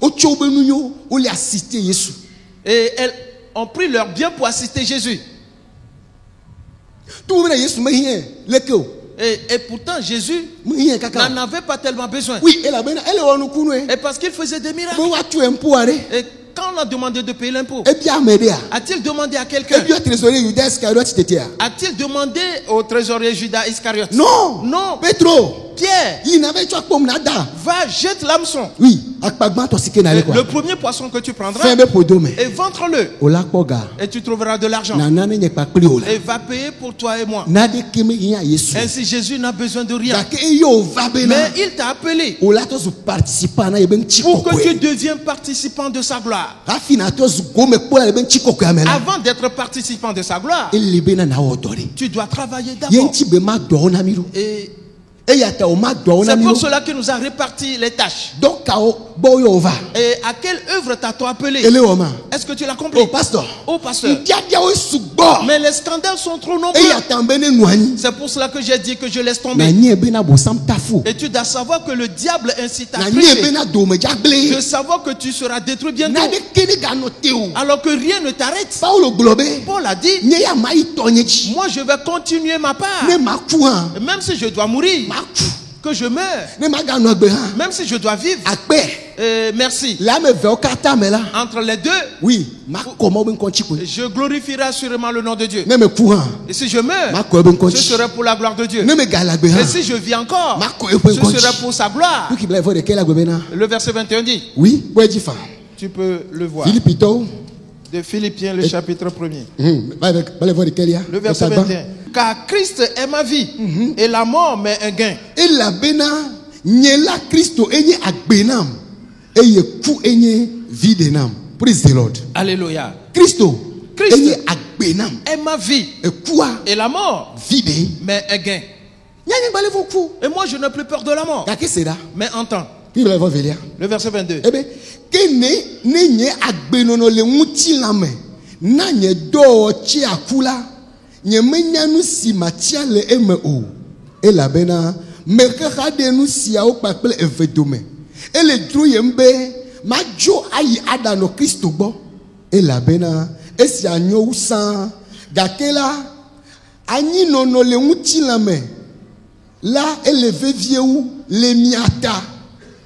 O cho be nu yo, o le assister Yesu. Et elles ont pris leur bien pour assister Jésus. Tu me Yesu me hien leke o. Et pourtant, Jésus Me hien kaka. n'en avait pas tellement besoin. Oui, elle a bena, elle o nu kunu e. Et parce qu'il faisait des miracles. Bo wa tu empo are. Et quand on a demandé de payer l'impôt, E bia medea. a-t-il demandé à E quelqu'un? bia trésorier Judas Iscariot tetea. A-t-il demandé au trésorier Judas Iscariote? Non. Non. Petro. Pierre, Il n'avait pas comme nada. va, jette l'hameçon. Oui, akpagma to sike na Et le quoi. le premier poisson que tu prendras, Fin be podome. et vendre-le. Ola koga. Et tu trouveras de l'argent. Na nane nye kpakpli ola. Et va payer pour toi et moi. Nade keme ya Yesu. Ainsi, Jésus n'a besoin de rien. Dake yo va bena. Mais il t'a appelé Ola to zu participant na yeben pour que tu chikokwe. deviennes participant de sa gloire. Rafi na to zu gome pola yeben chikokwe amela. Avant d'être participant de sa gloire, Il bena na odori. tu dois travailler d'abord. Yenti be ma do na miru. Et E ya ta o ma do na c'est miru. pour cela qu'il nous a réparti les tâches. Donc kao bo yo va. Et à quelle œuvre t'as-t-on appelé? Ele o ma. Est-ce que tu l'as compris? Oh pasteur. Oh pasteur. Dia dia o sugbo. Mais les scandales sont trop E nombreux. ya ta mbene nwani. C'est pour cela que j'ai dit que je laisse Na tomber. nye bena bo sam tafu. Et tu dois savoir que le diable incite à Na nye tricher. bena do me De jagle. savoir que tu seras détruit bientôt. Na de kene ga no teu. Alors que rien ne t'arrête. Paulo globe. Paul a dit, Nye ya mai tonyeji. moi je vais continuer ma part. Ne ma ku han. Et même si je dois mourir, Ma ku. que je meure, Ne ma ga no gbe han. même si je dois vivre, Akpe. merci. La me ve o kata me la. Entre les deux, Oui, ma komo ben konchi ko. je glorifierai assurément le nom de Dieu. Ne me ku han. Et si je meurs, Ma ko ben ce konchi. serait pour la gloire de Dieu. Ne me ga la gbe Et han. si je vis encore, Marco, il faut ce continuer. serait pour sa gloire. Vous qui voulez voir de quelle gbe na. Le verset 21 dit, Oui, bo di fa. tu peux le voir. Philippito. De Philippiens, le chapitre 1er. Ba voir de quelle ya. Le verset 21. Car Christ est ma vie et la mort m'est un gain. Et la bena nyela Christo enye agbenam. Et ye ku enye videnam. Praise the Lord. Alléluia. Christo Christ. enye agbenam. Est ma vie Et quoi et la mort vide. m'est un gain. Nyanye bale vo ku. Et moi je n'ai plus peur de la mort. Ka ke seda. Mais entends, Qui voulez voir velia. le verset 22. Ebe kene ne nye agbenono le nguti lame. Na nye do chi akula. Nye menyanu si matia le eme o. E la bena me kade nu si a o pakple evedome. E le dru yembe ma jo ayi adano Kristo gbo. E la bena e si anyo usan gakela anyi nono le nguti lame. La eleve vieux le miata.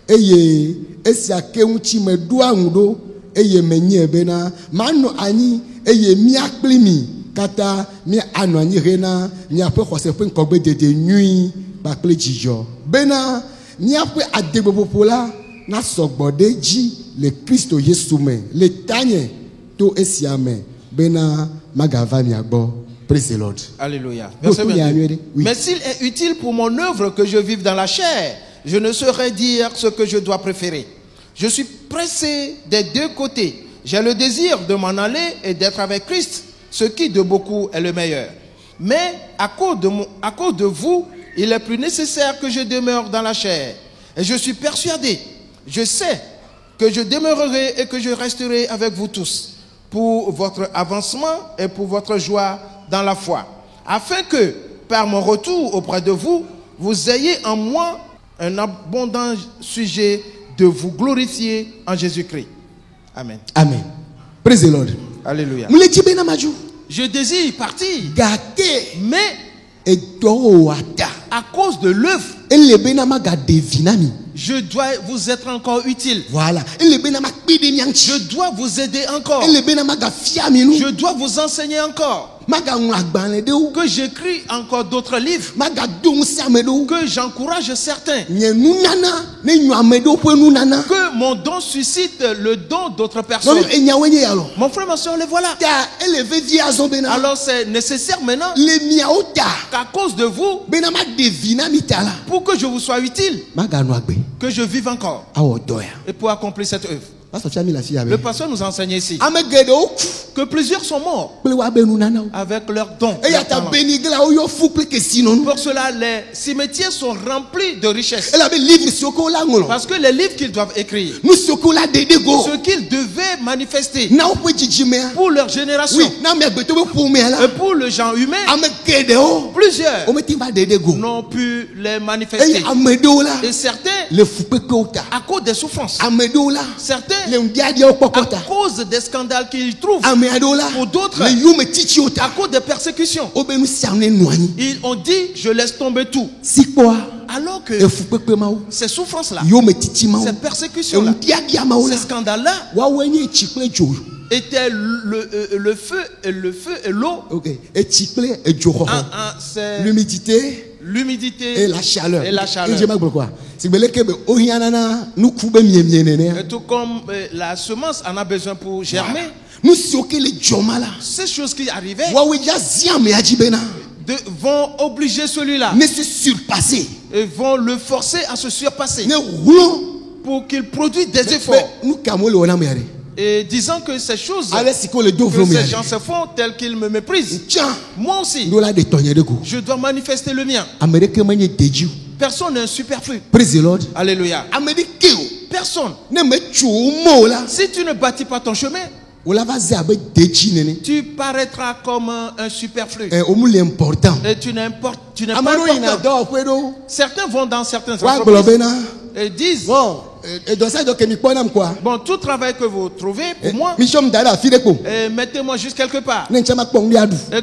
Eye esi ake nguti me do angudo eye menye bena mano anyi eye miakpli mi kata mi ano anyi rena mi ape xose pe nkogbe dede nui bakple jijo bena mi ape adegbopola na sogbode ji le Kristo Yesu me le tanye to esi ame bena magava mi agbo. Praise the Lord. Alléluia. Verset 22. Oui. Mais s'il est utile pour mon œuvre que je vive dans la chair, je ne saurais dire ce que je dois préférer. Je suis pressé des deux côtés. J'ai le désir de m'en aller et d'être avec Christ, ce qui de beaucoup est le meilleur. Mais à cause de vous, il est plus nécessaire que je demeure dans la chair. Et je suis persuadé, je sais que je demeurerai et que je resterai avec vous tous pour votre avancement et pour votre joie dans la foi, afin que, par mon retour auprès de vous, vous ayez en moi un abondant sujet de vous glorifier en Jésus-Christ. Amen. Amen. Praise the Lord. Alléluia. Mule tibena maju. Je désire partir, Gake mais et do ata. à cause de l'œuvre, Elle bena maga devinami. je dois vous être encore utile. Voilà. Elle bena ma kpide mianchi. Je dois vous aider encore. Elle bena maga fiaminu. Je dois vous enseigner encore. Maga ngagban de ou. Que j'écris encore d'autres livres. Maga dong siamedo. Que j'encourage certains. Nye nunana ne nyamedo po nunana. Que mon don suscite le don d'autres personnes. Non enyawenye yalo. Mon frère, ma soeur, les voilà. Ta elle ve via zobena. Alors c'est nécessaire maintenant Le miaota. qu'à cause de vous, Bena ma devinami tala. pour que je vous sois utile, Maga no agbe. que je vive encore Awo doya. et pour accomplir cette œuvre. Pastor Fiami la fille Le avec. pasteur nous a enseigné ici Amegedo. que plusieurs sont morts Ple wa be nunana. avec leurs dons. Et leurs ya ta talents. benigla o yo fukle ke sinon. Pour cela, les cimetières sont remplis de richesses. Elle avait livre soko la ngolo. Parce que les livres qu'ils doivent écrire, Nous soko la dede go. ce qu'ils devaient manifester Na o pe jijimea. pour leur génération Oui, na me agbeto be pour me et la. pour le genre humain, Amegede o. plusieurs O me timba dede go. n'ont pu les Et manifester. amedo la. Et certains, Le fupe kota. à cause des souffrances, Amedo la. certains, Le ndiadi o à pokota. cause des scandales qu'ils trouvent, Amedo la. pour d'autres, Le yume titi à ota. cause des persécutions, O be nu siamne noani. ils ont dit, je laisse tomber tout. Sikwa. Alors que E fupe pe ma o. ces souffrances-là, Yume titi ma o. ces E persécutions-là, ndiadi ma o ces la. scandales-là Wa wenye chikle jo. étaient le feu et l'eau. OK. Et chikle e jo ho. C'est L'humidité. l'humidité et la chaleur. Et la chaleur. Et pourquoi? C'est que ohianana nous coube miemien. Et tout comme la semence en a besoin pour germer. Nous sommes que les jomala. Ces choses qui arrivaient vont obliger celui-là. Ne se surpasser. Et vont le forcer à se surpasser. Ne roulant. Pour qu'il produise des efforts. Nous camons et disant que ces choses que ces gens se font telles qu'ils me méprisent. Moi aussi, je dois manifester le mien. Personne n'est superflu. Praise the Lord. Alléluia. Personne. Si tu ne bâtis pas ton chemin, tu paraîtras comme un superflu. Et tu n'importes pas. Certains vont dans certains entreprises et disent bon, tout travail que vous trouvez pour moi, mettez-moi juste quelque part et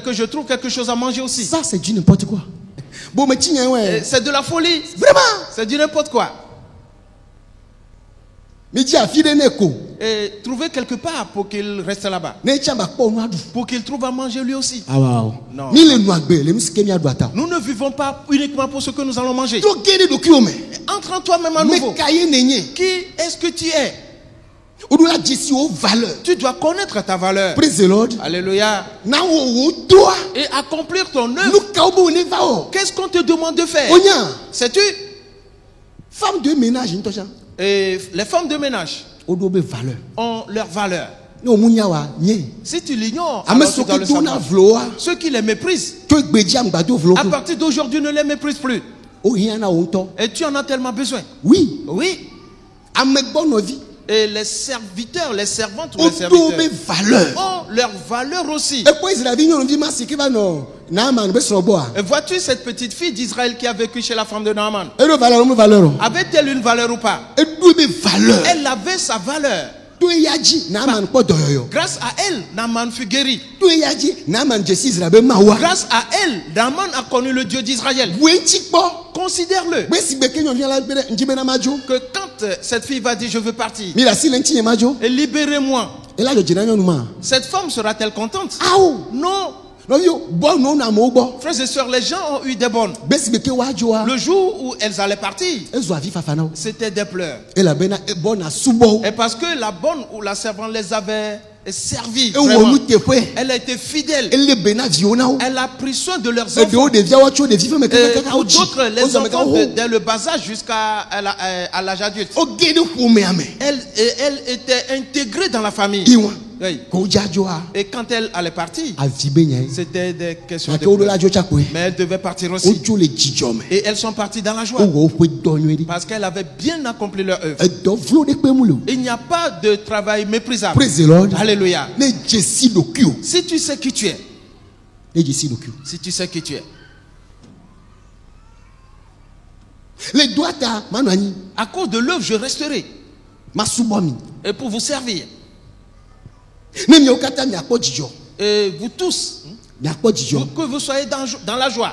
que je trouve quelque chose à manger aussi. Ça, c'est du n'importe quoi. C'est de la folie. Vraiment. C'est du n'importe quoi. Et trouver quelque part pour qu'il reste là-bas. Pour qu'il trouve à manger lui aussi. Non. Nous ne vivons pas uniquement pour ce que nous allons manger. Entre en toi-même à nouveau. Qui est-ce que tu es? Tu dois connaître ta valeur. Praise the Lord. Alléluia. Et accomplir ton œuvre. Qu'est-ce qu'on te demande de faire? Sais-tu? Femme de ménage. Et les femmes de ménage ont leur valeur. Si tu l'ignores, ceux qui les méprisent, à partir d'aujourd'hui, ne les méprise plus. Et tu en as tellement besoin. Oui. Oui. Et les serviteurs, les servantes ou les serviteurs ont leur valeur aussi. Et vois-tu cette petite fille d'Israël qui a vécu chez la femme de Naaman? Avait-elle une valeur ou pas? Elle avait sa valeur. Grâce à elle, Naaman fut guéri. Grâce à elle, Naaman a connu le Dieu d'Israël. Considère-le. Que quand cette fille va dire je veux partir, et libérez-moi, cette femme sera-t-elle contente? Non. Frères et sœurs, les gens ont eu des bonnes. Le jour où elles allaient partir, c'était des pleurs. Et parce que la bonne ou la servante les avait servis, vraiment, elle a été fidèle. Elle a pris soin de leurs enfants. Et pour d'autres, les enfants dès le bas âge jusqu'à l'âge adulte. Elle était intégrée dans la famille. Oui. Et quand elle allait partir, c'était des questions de pleurs. Mais elle devait partir aussi. Et elles sont parties dans la joie. Parce qu'elles avaient bien accompli leur œuvre. Il n'y a pas de travail méprisable. Alléluia. Si tu sais qui tu es. Si tu sais qui tu es. À cause de l'œuvre, je resterai. Et pour vous servir. Et vous tous, que vous soyez dans la joie.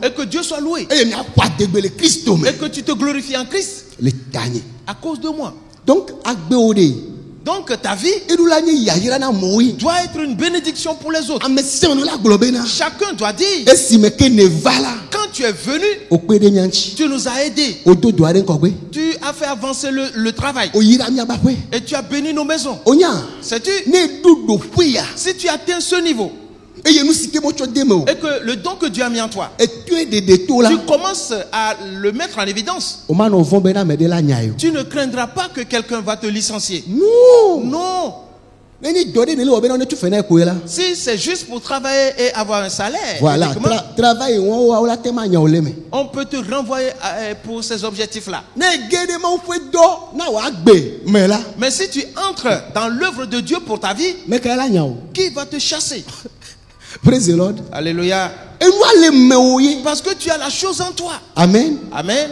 Et que Dieu soit loué. Et que tu te glorifies en Christ. À cause de moi. Donc ta vie doit être une bénédiction pour les autres. Chacun doit dire, quand tu es venu, tu nous as aidés. Tu as fait avancer le travail. Et tu as béni nos maisons. Sais-tu? Si tu atteins ce niveau, et que le don que Dieu a mis en toi, tu commences à le mettre en évidence, tu ne craindras pas que quelqu'un va te licencier. Non. Si c'est juste pour travailler et avoir un salaire, voilà, on peut te renvoyer pour ces objectifs-là. Mais si tu entres dans l'œuvre de Dieu pour ta vie, qui va te chasser? Praise the Lord. Alléluia. Parce que tu as la chose en toi. Amen. Amen.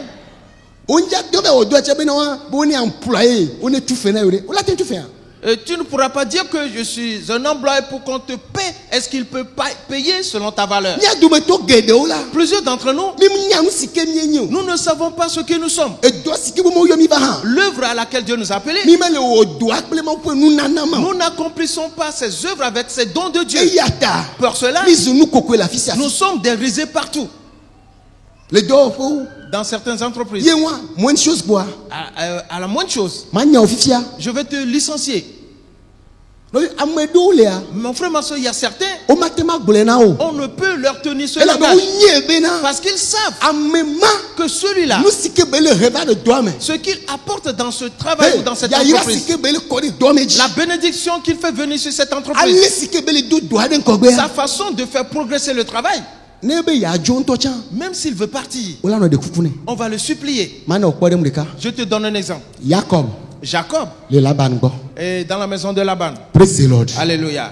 Tu ne pourras pas dire que je suis un employé pour qu'on te paie. Est-ce qu'il peut pas payer selon ta valeur? Plusieurs d'entre nous, nous ne savons pas ce que nous sommes. L'œuvre à laquelle Dieu nous a appelés, nous n'accomplissons pas ces œuvres avec ces dons de Dieu. Pour cela, nous sommes dérisés partout. Les dɔwɔƒewo. Dans certaines entreprises, Ye wa moins de choses quoi. à la moindre chose, Ma nya ofifia. je vais te licencier. Donc amedo lea. Mon frère, ma soeur, il y a certains, O matema gbolena o. on ne peut leur tenir ce Elle a be langage unye bena. parce qu'ils savent Amema. que celui-là, Nous si que bele reva de doame. ce qu'il apporte dans ce travail ou dans cette Ya ira si entreprise, que bele kori doame ji. la bénédiction qu'il fait venir sur cette Ale entreprise, si que bele do doa den kogbe. sa façon de faire progresser le travail, Nebe ya jo nto chan. même s'il veut partir, Ola no de kukune. on va le supplier. Mana okpore mdeka. Je te donne un exemple. Jacob Jacob le Laban go. est dans la maison de Laban. Praise the Lord. Alléluia.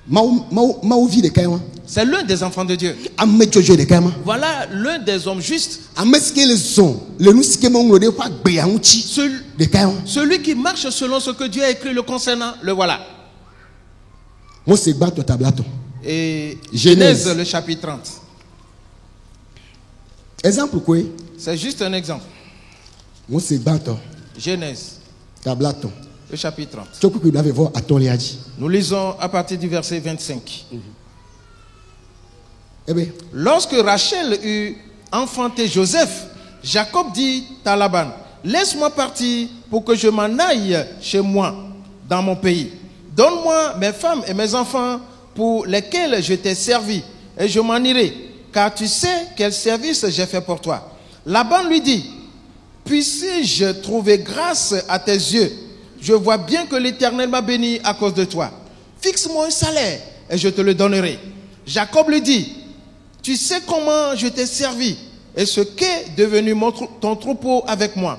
Mau vi de kaima. C'est l'un des enfants de Dieu. Ame jojo de kaima. Voilà l'un des hommes justes. Ame sike le son. Le nu sike mo ngode kwa gbe ya uchi. De kaima. Celui qui marche selon ce que Dieu a écrit le concernant, le voilà. Mo se gba to tablato. Et Genèse. Genèse, le chapitre 30. Exemple quoi? C'est juste un exemple. Mo se gba to Genèse, tablato. le chapitre 30. Choku que doit voir à ton liaji. Nous lisons à partir du verset 25. Eh ben, Lorsque Rachel eut enfanté Joseph, Jacob dit à Laban, laisse-moi partir pour que je m'en aille chez moi, dans mon pays. Donne-moi mes femmes et mes enfants pour lesquels je t'ai servi, et je m'en irai, car tu sais quel service j'ai fait pour toi. Laban lui dit, puisse-je trouver grâce à tes yeux? Je vois bien que l'Éternel m'a béni à cause de toi. Fixe-moi un salaire et je te le donnerai. Jacob lui dit, tu sais comment je t'ai servi et ce qu'est devenu ton troupeau avec moi.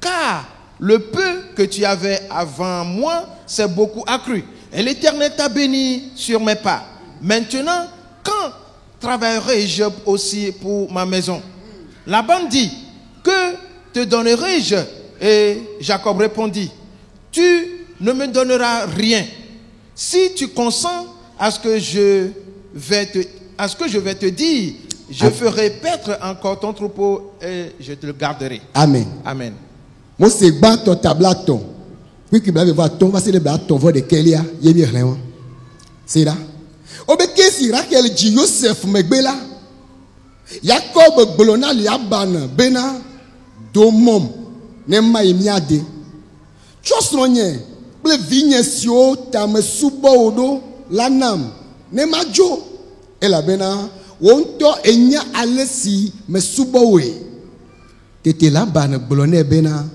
Car le peu que tu avais avant moi s'est beaucoup accru. Et l'Éternel t'a béni sur mes pas. Maintenant, quand travaillerai-je aussi pour ma maison? Laban dit, que te donnerai-je? Et Jacob répondit, tu ne me donneras rien. Si tu consens à ce que je vais te dire, je ferai paître encore ton troupeau et je te le garderai. Amen. Amen. Mo se gba to tablato. Puis que blave va ton va se le blaton vo de kelia ye bi hlewa. C'est là. Obe kesi Rachel ji Joseph megbela. Jacob gbolona Laban bena domom ne mai miade. Chosronye ple vigne sio tam subo odo lanam ne majo ela bena wonto enya alesi me subo we tete Laban gbolone bena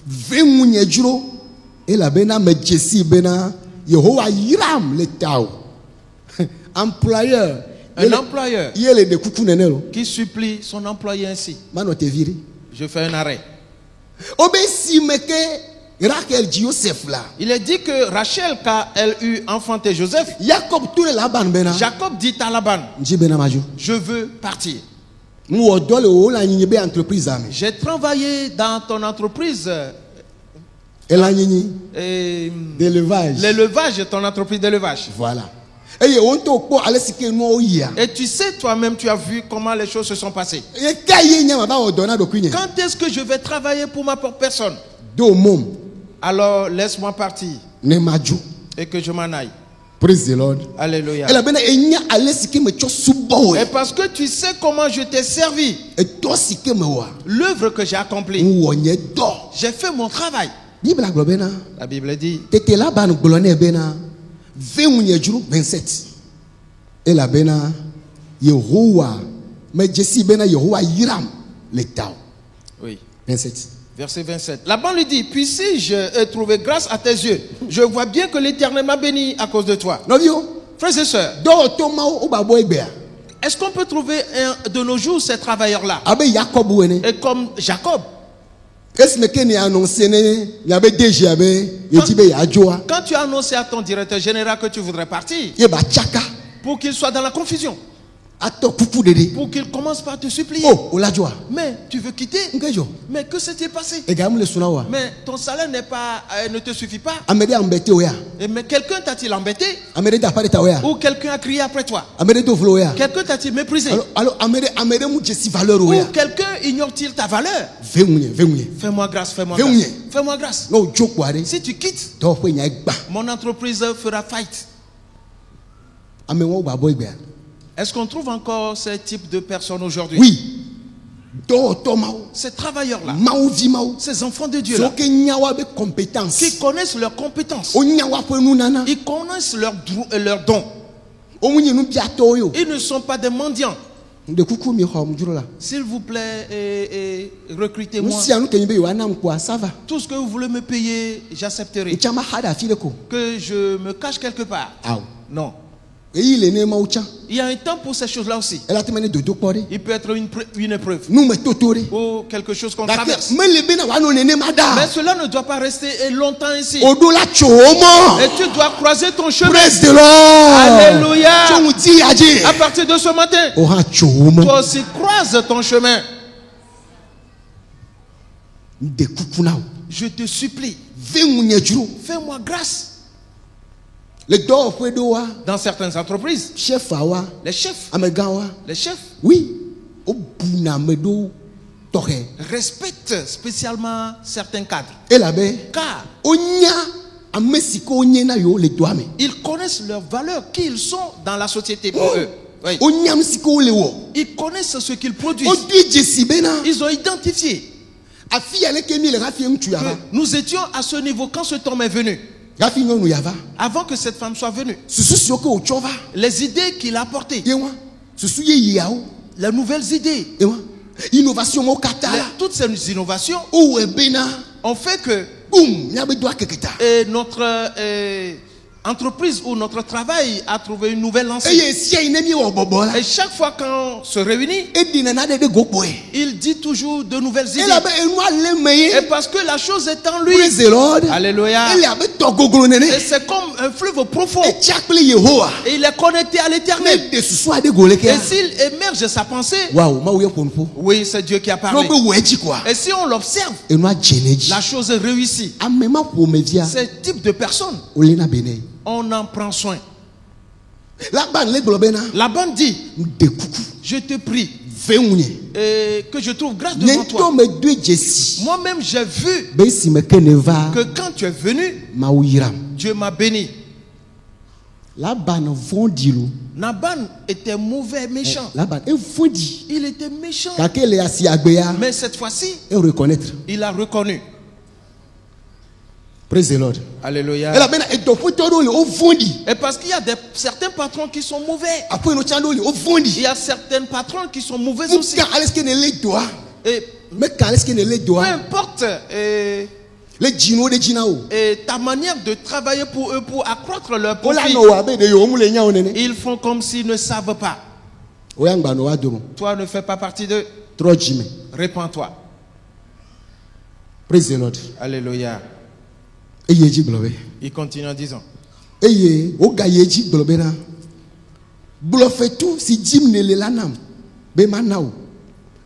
venunye juro ela bena me jesi bena Yehowa yiram le tao. Employeur Un employeur yele de kuku nenelo qui supplie son employé ainsi. mano te viri Je fais un arrêt. obe si meke Rachel ji Joseph là Il est dit que Rachel, quand elle eut enfanté Joseph, Jacob tout le Laban bena Jacob dit à Laban, nji bena majo je veux partir. mu odole o la nyinyi be entreprise ame J'ai travaillé dans ton entreprise, ela nyinyi l'élevage, d'élevage ton entreprise d'élevage. voilà eye wonto po ale sike no oya Et tu sais toi-même, tu as vu comment les choses se sont passées. e kaye nyama ba odona do kunye Quand est-ce que je vais travailler pour ma propre personne? do mom Alors laisse-moi partir ne majo et que je m'en aille. praise the Lord Alléluia. ela bena enya ale sike me cho subo Et we parce que tu sais comment je t'ai servi, e to sike me wa l'œuvre que j'ai accomplie, wonye do j'ai fait mon travail. Bible aglo bena La Bible dit, tete Laban gbolone bena venunye juro 27 ela bena Yehowa me jesi bena Yehowa yiram le tao oui. 27 Verset 27. Laban lui dit, puisse-je trouver grâce à tes yeux? Je vois bien que l'Éternel m'a béni à cause de toi. novio Frères et sœurs, do to ma o ba boy bea est-ce qu'on peut trouver de nos jours ces travailleurs-là? abe Jacob wene Et comme Jacob, est-ce que ni annoncer ne ya be DG abe yeti be ya joa quand tu as annoncé à ton directeur général que tu voudrais partir, ye ba chaka pour qu'il soit dans la confusion, ato kuku dede pour qu'il commence par te supplier. oh ola joa Mais tu veux quitter? ngejo Mais que s'est-il passé? e ga mule suna wa Mais ton salaire ne te suffit pas. amede ambete oya Mais quelqu'un t'a-t-il embêté? amede da pare ta oya Ou quelqu'un a crié après toi? amede do vlo oya Quelqu'un t'a-t-il méprisé? alors amede mu jesi valeur Ou oya quelqu'un ignore-t-il ta valeur? venunye Fais-moi grâce, fais-moi Fais-moi. grâce. Fais-moi grâce. no joko are Si tu quittes, do fe nya gba mon entreprise fera faillite. ame won ba boy bea Est-ce qu'on trouve encore ce type de personnes aujourd'hui? oui dɔwɔtɔ mawo, ces travailleurs-là, mawuvi mawo, ces enfants de Dieu-là, soke nyawa be compétence, qui connaissent leurs compétences, o nyawa ƒe nunana, ils connaissent leurs dons. o mu nye nubiatɔwo yo. Ils ne sont pas des mendiants. De kuku mi xɔ mudro la. S'il vous plaît, recrutez-moi. Nu sia nu ke nyi be yewoana mu kpoa ça va. Tout ce que vous voulez me payer, j'accepterai. Etsã ma xa ɖe afi ɖe ko. Que je me cache quelque part. Awo. Non. Eyi le ne mawu tsã. Il y a un temps pour ces choses-là aussi. Ela te me ne dodo kpɔ ɖe. Il peut être une épreuve Nu me toto ɖe. ou quelque chose qu'on Gake traverse. mele be na woanɔ nenema Mais da. cela ne doit pas rester longtemps ici. O ɖo la tso wo mɔ. Et tu dois croiser ton chemin. Praise the Lord. Alléluia. Tso ŋuti ya dzi. À partir de ce matin, O hã tso wo mɔ. toi aussi croise ton chemin. De kuku na o. Je te supplie, Ve ŋu nye dzro. fais-moi grâce. Le dɔwɔƒe ɖo wa. Dans certaines entreprises, Chefa wa. les chefs, Amegã wa. les chefs Oui. O buna ame ɖewo tɔxɛ. respectent spécialement certains cadres. Elabe. Car O nya ame si ke wonye na yewo le doa me. ils connaissent leurs valeurs, qui ils sont dans la société pour eux. Oui. O nya nu si ke wo le wɔ. Ils connaissent ce qu'ils O produisent. doe dzesi bena. Ils ont identifié Afi ya leke mi le hafi ŋutsu ya que va. nous étions à ce niveau quand ce homme est venu. Hafi nyɔnu ya va. Avant que cette femme soit venue, Susu siwo ke wotsɔ va. les idées qu'il a apportées, Ye wa. Susu yeyeawo. les nouvelles idées, Ye wa. Innovation mo kata la. toutes ces innovations O wɔ bena. ont fait que Boum. Miabe do akeketa. notre entreprise ou notre travail a trouvé une nouvelle lancée. Eye esia yi ne mi wɔ bɔbɔ la. Et chaque fois qu'on se réunit, Edi nana de go kpoe. il dit toujours de nouvelles idées. Elabe enua le me Et ye. parce que la chose est en lui. Praise the Lord. Alléluia. Ele abe tɔ goglo nene. Et c'est comme un fleuve profond. Etsia kple Yehowa. Et il est connecté à l'éternel. Ne de susu ade go leke. Et s'il émerge sa pensée, Waouh, mawu ye ƒonuƒo. oui, c'est Dieu qui a parlé. N'o be wɔ edzi koa. Et si on l'observe, Enua dze ne dzi. la chose réussit. Ame ma ƒomevia. Ce type de personnes, Ole na bene. on en prend soin. Laban le gblɔ bena. Laban dit, De kuku. je te prie Ve ŋunye. que je trouve grâce Ne devant ŋutɔ toi. me doe dzesi. Moi-même, j'ai vu Be si me ke ne va. que quand tu es venu, Mawu yiram. Dieu m'a béni. Laban vɔ̃ɖi lo. Naban était mauvais, méchant. Laban evɔ̃ɖi. Il était méchant. Gake le asi agbea. Mais cette fois-ci, E reconnaître. il a reconnu. Praise the Lord. Alléluia. Elabena edɔƒetɔ ɖewo le wo vɔ̃ɖi. Et parce qu'il y a certains patrons qui sont mauvais. Aƒenɔ tsã ɖewo le wo Il vɔ̃ɖi. y a certains patrons qui sont mauvais aussi. Ŋka ale sike ne le doa. Et Meka ale sike ne le peu doa. importe Le dzinu ɖe dzi na wo. ta manière de travailler pour eux, pour accroître leur Wole profit, anɔ wɔ abe ɖe yewo mu le nyawo nene. ils font comme s'ils ne savent pas. Woya ŋgba nɔ wa dome. Toi, ne fais pas partie d'eux. Trɔ dzi me. Répands-toi. Praise the Lord. Alléluia. Eye edzi gblɔ be. Il continue en disant, Eye woga ye edzi gblɔ bena. Gblɔfetu si dzim nele la nam be mana wo.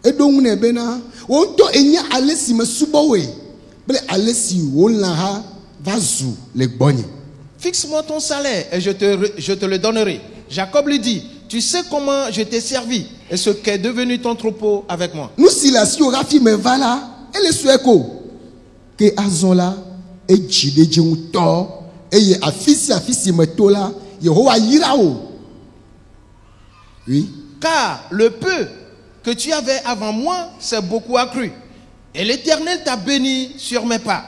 Eɖo ŋu nɛ bena wo ŋutɔ enya ale si me subɔ woe kple ale si wo lãha va zu le gbɔnye. fixe-moi ton salaire et je te le donnerai. Jacob lui dit, tu sais comment je t'ai servi et ce qu'est devenu ton troupeau avec moi. Nu si le asi wo hafi me va la ele sue ko ke azɔ la edzi ɖe dzi ŋutɔ eye afi si me to la Yehowa yra wo. Oui. Car le peu que tu avais avant moi, c'est beaucoup accru. Et l'Éternel t'a béni sur mes pas.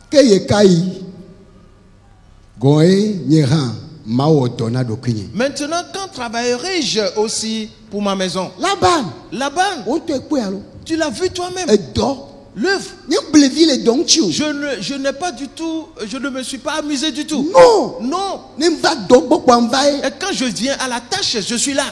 Ke ye ka yi gɔe nye hã mawɔ dɔ na ɖokui nye. Maintenant, quand travaillerai-je aussi pour ma maison? Laban Laban, wo ŋutɔ ekpɔe alo tu l'as vu toi-même. edɔ L'œuvre. nye blevi le dɔ ŋuti o. Je n'ai pas du tout, je ne me suis pas amusé du tout. Non. Non. Ne n va dɔ gbɔ kpɔ n va ye. Et quand je viens à la tâche, je suis là.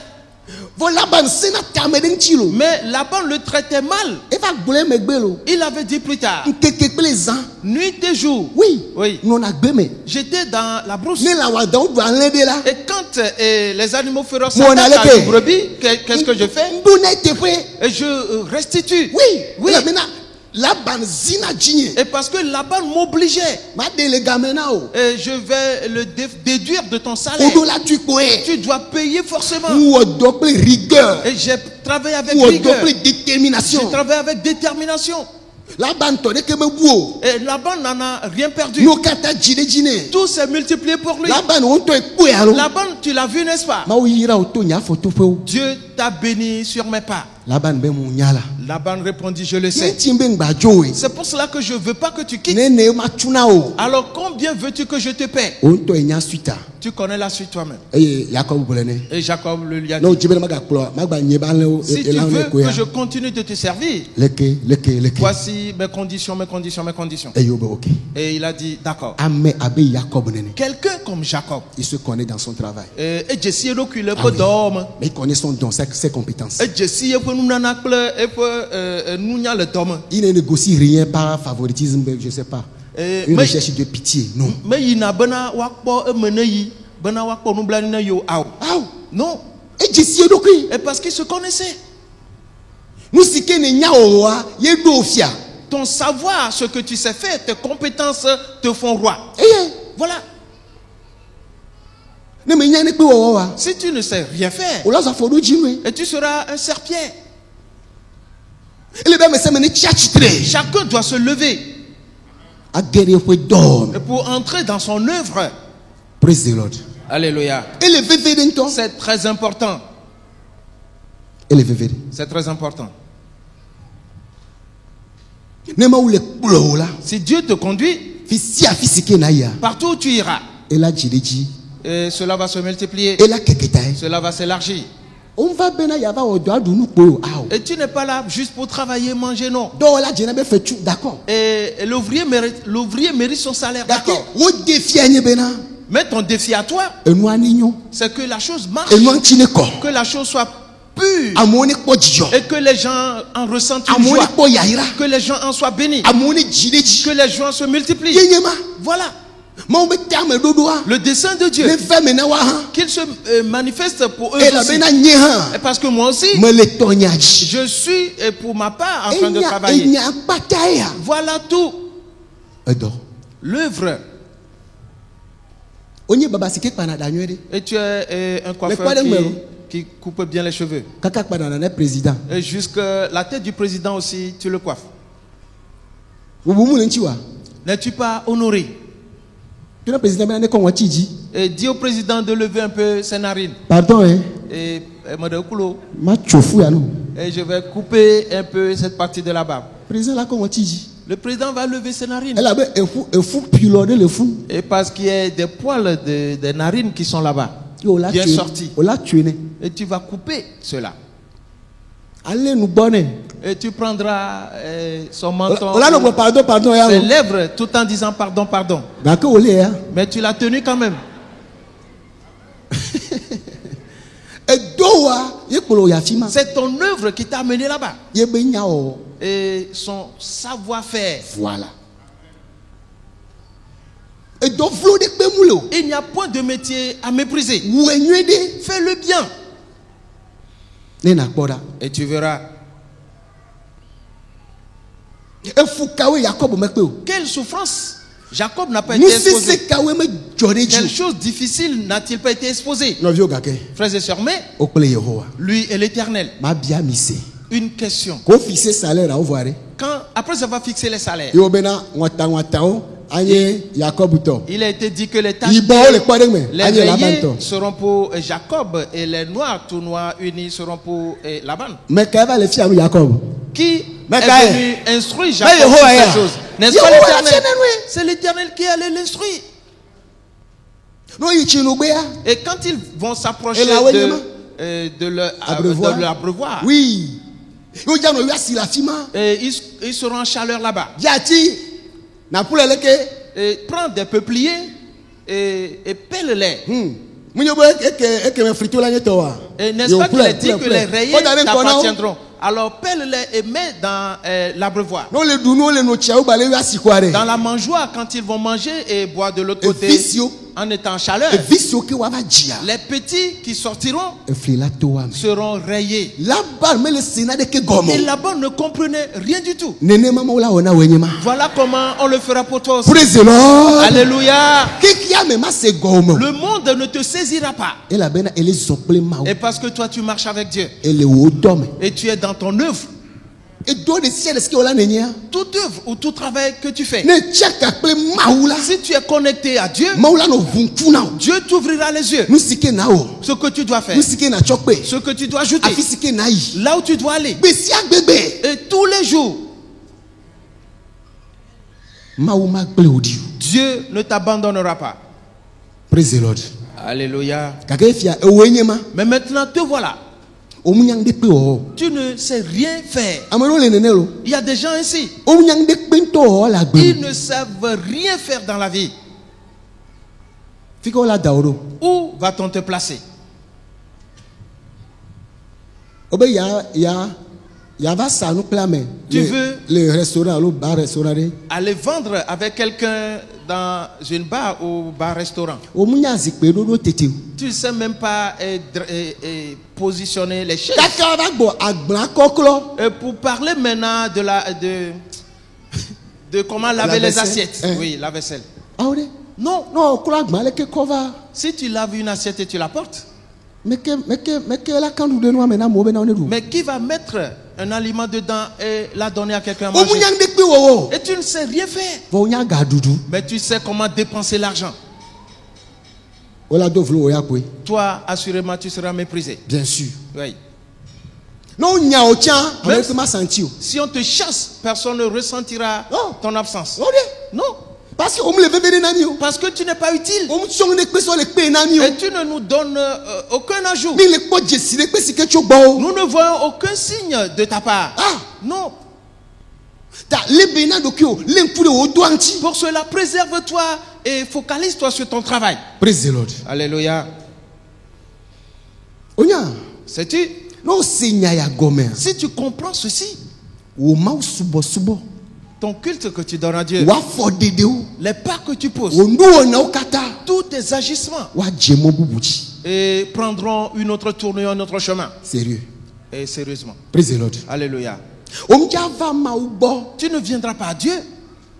Vɔ Laban sena tame ɖe ŋuti lo. Mais Laban le traitait mal. Eva gblɔe megbe lo. Il avait dit plus tard, Nkeke kple zã. nuit et jour, Oui. Oui. Nɔna gbe me. j'étais dans la brousse. Ne la wɔdawo do alẽ ɖe la. Et quand les animaux féroces Mon s'attaquent aleke. à une brebis, qu'est-ce que je fais? N do ne teƒe. Et je restitue. Oui. Oui. Elabena Laban zina dzinye. Et parce que Laban m'obligeait, Maɖe le game na o. et je vais le déduire de ton salaire. Woɖo la tui kpoe. Tu dois payer forcément. Wɔ dɔ kple rigueur. Et j'ai travaillé avec Wɔ dɔ rigueur. kple J'ai détermination. travaillé avec détermination. Laban tɔ ɖeke mebu o. Et Laban n'en a rien perdu. N'o katã dzi ɖe dzi nɛ. Tout s'est multiplié pour lui. Laban wo ŋutɔ ekpɔe alo. Laban, tu l'as vu, n'est-ce pas? Mawu yra wo to nya afɔtoƒewo. Dieu t'a béni sur mes pas. Laban be mu nyala. Laban répondit, je le sais. Timbe ngbajo e. C'est pour cela que je ne veux pas que tu quittes. Nene ma tuna o. Alors combien veux-tu que je te paie? Onto enya suita. Tu connais la suite toi-même. Eye Jacob bolene. Et Jacob le lui a No dit, jibele maga kplo, magba nyeba le si tu veux que je continue de te servir, Leke. voici mes conditions. Eye obe ok. Et il a dit, d'accord. Ame abe Jacob nene. Quelqu'un comme Jacob. Il se connaît dans son travail. Et Jessie est occupé Ah pour oui. dormir. Mais il connaît son don, ses compétences. Et Jessie est pour nous nanakle et pour nous le dormir. Il ne négocie rien par favoritisme, je ne sais pas. Une recherche de pitié, non. Mais il n'a pas wakpo meneyi, bana wakpo nous blanina yo au. Non. Et Jessie est donc. Et parce qu'il se connaissait. Nous si que ne nya owa, yedo ofia. Ton savoir, ce que tu sais faire, tes compétences te font roi. Voilà. Ne me nya ne pe owa. Si tu ne sais rien faire, Ola za fodo jinwe. et tu seras un serpillère. Ele be me se me ne chiachitre. Chacun doit se lever A guerre foi dom. pour entrer dans son œuvre. Praise the Lord. Alléluia. Ele veve dento. C'est très important. Ele veve. C'est très important. Ne ma ou le kplo la. Si Dieu te conduit, Fisia fisike na ya. partout où tu iras, Ela jileji. et cela va se multiplier, Ela keketa. cela va s'élargir. On va bena yava odo adunu kpo. Et tu n'es pas là juste pour travailler, manger, non. Do la jena be fait tout, d'accord. Et l'ouvrier mérite son salaire, D'accord. d'accord. O défi anye bena. Mais ton défi à toi, Enu aninyo. c'est que la chose marche, Enu antine ko. que la chose soit pure, Amone kpo jijo. et que les gens en ressentent une Amone joie, kpo yaira. que les gens en soient bénis, Amone jileji. que les joies se multiplient. Yenyema. Voilà Ma be terme dodoa. le dessein de Dieu, Le fait mena wa ha. qu'il se manifeste pour eux Et la aussi. bena nye ha. Et parce que moi aussi, Me le tonyaji. je suis pour ma part en train de Enya travailler. pataya. Voilà tout. Edo. L'œuvre. Onye baba sike pana danywede. Et tu es un coiffeur quoi de qui coupe bien les cheveux. Kaka pana na président. Et jusqu'à la tête du président aussi, tu le coiffes. Wubumu nchiwa. N'es-tu pas honoré? Tu le président bena ne ko wachiji. Et dis au président de lever un peu ses narines. Pardon Et Madame Koulo, Ma chofu ya no. et je vais couper un peu cette partie de la barbe. Président la ko wachiji. Le président va lever ses narines. Elle avait un fou pilodé le fou. Et parce qu'il y a des poils des narines qui sont là-bas, bien sortis. On l'a tué. Et tu vas couper cela. Allez nous bonne. Et tu prendras son menton, On l'a non pardon ya. ses lèvres, tout en disant pardon. D'accord olé ya. Mais tu l'as tenu quand même. Et doa yekolo ya fima. C'est ton œuvre qui t'a amené là-bas. Yebe nya o. Et son savoir-faire. Voilà. Et do vlo de pemulo. Il n'y a point de métier à mépriser. Wenwede. Fais-le bien. Nena kpoda. Et tu verras. E fu kawe Jacob mekpe o. Quelle souffrance Jacob n'a pas été Nous exposé. c'est kawe me jore Quelle ji. chose difficile n'a-t-il pas été exposé? No vio gake. Frères et sœurs, mais Okole Yehowa. lui et l'Éternel. Ma bia mise. Une question. Ko fixer salaire à ovoire. Quand, après avoir fixé les salaires, Yo bena ngwata o. Anye Jacob to. il a été dit que les taches, Ibo le kpade me. les Anye Laban rayés to. seront pour Jacob et les noirs, tout noirs unis seront pour Laban. Mais kaba le fia Jacob. Qui Mais est Gaël. venu instruire Jacob Mais sur Yehowa, ces choses? N'est-ce Yehowa, pas l'Éternel? l'Éternel, oui. C'est l'Éternel qui allait l'instruire. No yichinu ya. Et quand ils vont s'approcher Et là, ouais, Yama. de l'abreuvoir, Oui. Yo jano ya si la fima. et ils seront en chaleur là-bas. Yati. Na pula leke. Et prends des peupliers et pèle-les. Munyo bo eke me frito la nyeto wa. Et n'est-ce pas qu'il est dit que les rayés t'appartiendront? Alors pèle-les et mets dans l'abreuvoir. No le dunu le no chia ba le ya si kware. Dans la mangeoire, quand ils vont manger et boire de l'autre côté, en étant en chaleur, E visio ke wa ba jia. les petits qui sortiront E frila to wa. seront rayés. La ba me le sina de ke gomo. Et là-bas ne comprenait rien du tout. Nene mama wala ona wenyema. Voilà comment on le fera pour toi aussi. Praise the Lord. Alléluia. Kiki ya me ma se gomo. Le monde ne te saisira pas. Et la bena ele zople ma. Et parce que toi tu marches avec Dieu Ele wo dome. et tu es dans ton œuvre, Et do de ciel est-ce que ola nenya? toute œuvre ou tout travail que tu fais, Ne chaka ple maula. si tu es connecté à Dieu, Maula no vunkuna. Dieu t'ouvrira les yeux. Nous sike na o. Ce que tu dois faire, Nous sike na chokpe. ce que tu dois ajouter, Afi sike na yi. là où tu dois aller. Besi agbegbe. Et tous les jours, Mauma ple odi. Dieu ne t'abandonnera pas. Praise the Lord. Alléluia. Kaka fia ewenyema. Mais maintenant, te voilà. Omunyang de pe o. Tu ne sais rien faire. Amaro le nenelo. Il y a des gens ainsi. Omunyang de pento o la gbe. Ils ne savent rien faire dans la vie. Fiko la daoro. Où va-t-on te placer? Obe ya va ça nous clamer. Tu veux le restaurant, le bar restaurant. aller vendre avec quelqu'un dans une bar ou bar-restaurant. Omunya zikpe do tete. Tu ne sais même pas positionner les chaises. Kaka va gbo agblan koklo. Et pour parler maintenant de comment laver les vaisselle, assiettes. hein. Oui, la vaisselle. Ah ouais. Non. Non, oklo agblan le ke kova. Si tu laves une assiette et tu la portes, Mais que la kandu de noa mena mo be na onedu. mais qui va mettre un aliment dedans et la donner à quelqu'un à manger? Omunyang de pe wo. Et tu ne sais rien faire. Vo nya ga dudu. Mais tu sais comment dépenser l'argent. Ola do vlo ya kwe. Toi, assurément, tu seras méprisé. Bien sûr. Oui. Non nya o tia, on Même est ma senti o. si on te chasse, personne ne ressentira Oh. ton absence. Ode. Non. Parce que on me leve vene nami o. Parce que tu n'es pas utile. On chong ne pe so le pe nami o. Et tu ne nous donnes aucun ajout. Mi le po jesi le pe sike chogba o. Nous ne voyons aucun signe de ta part. Ah. Non. Ta le bena do kyo, le nkude o do anti. Pour cela, préserve-toi et focalise-toi sur ton travail. Praise the Lord. Alléluia. Onya. Sais-tu? No senya ya gomer. Si tu comprends ceci, O ma subo. ton culte que tu donnes à Dieu, Wa fo dede o. les pas que tu poses, O ndo na o kata. tous tes agissements Wa jemo bubuchi. et prendront une autre tournure, un autre chemin. Sérieux. Et sérieusement. Praise the Lord. Alléluia. O mja va ma ubo. Tu ne viendras pas à Dieu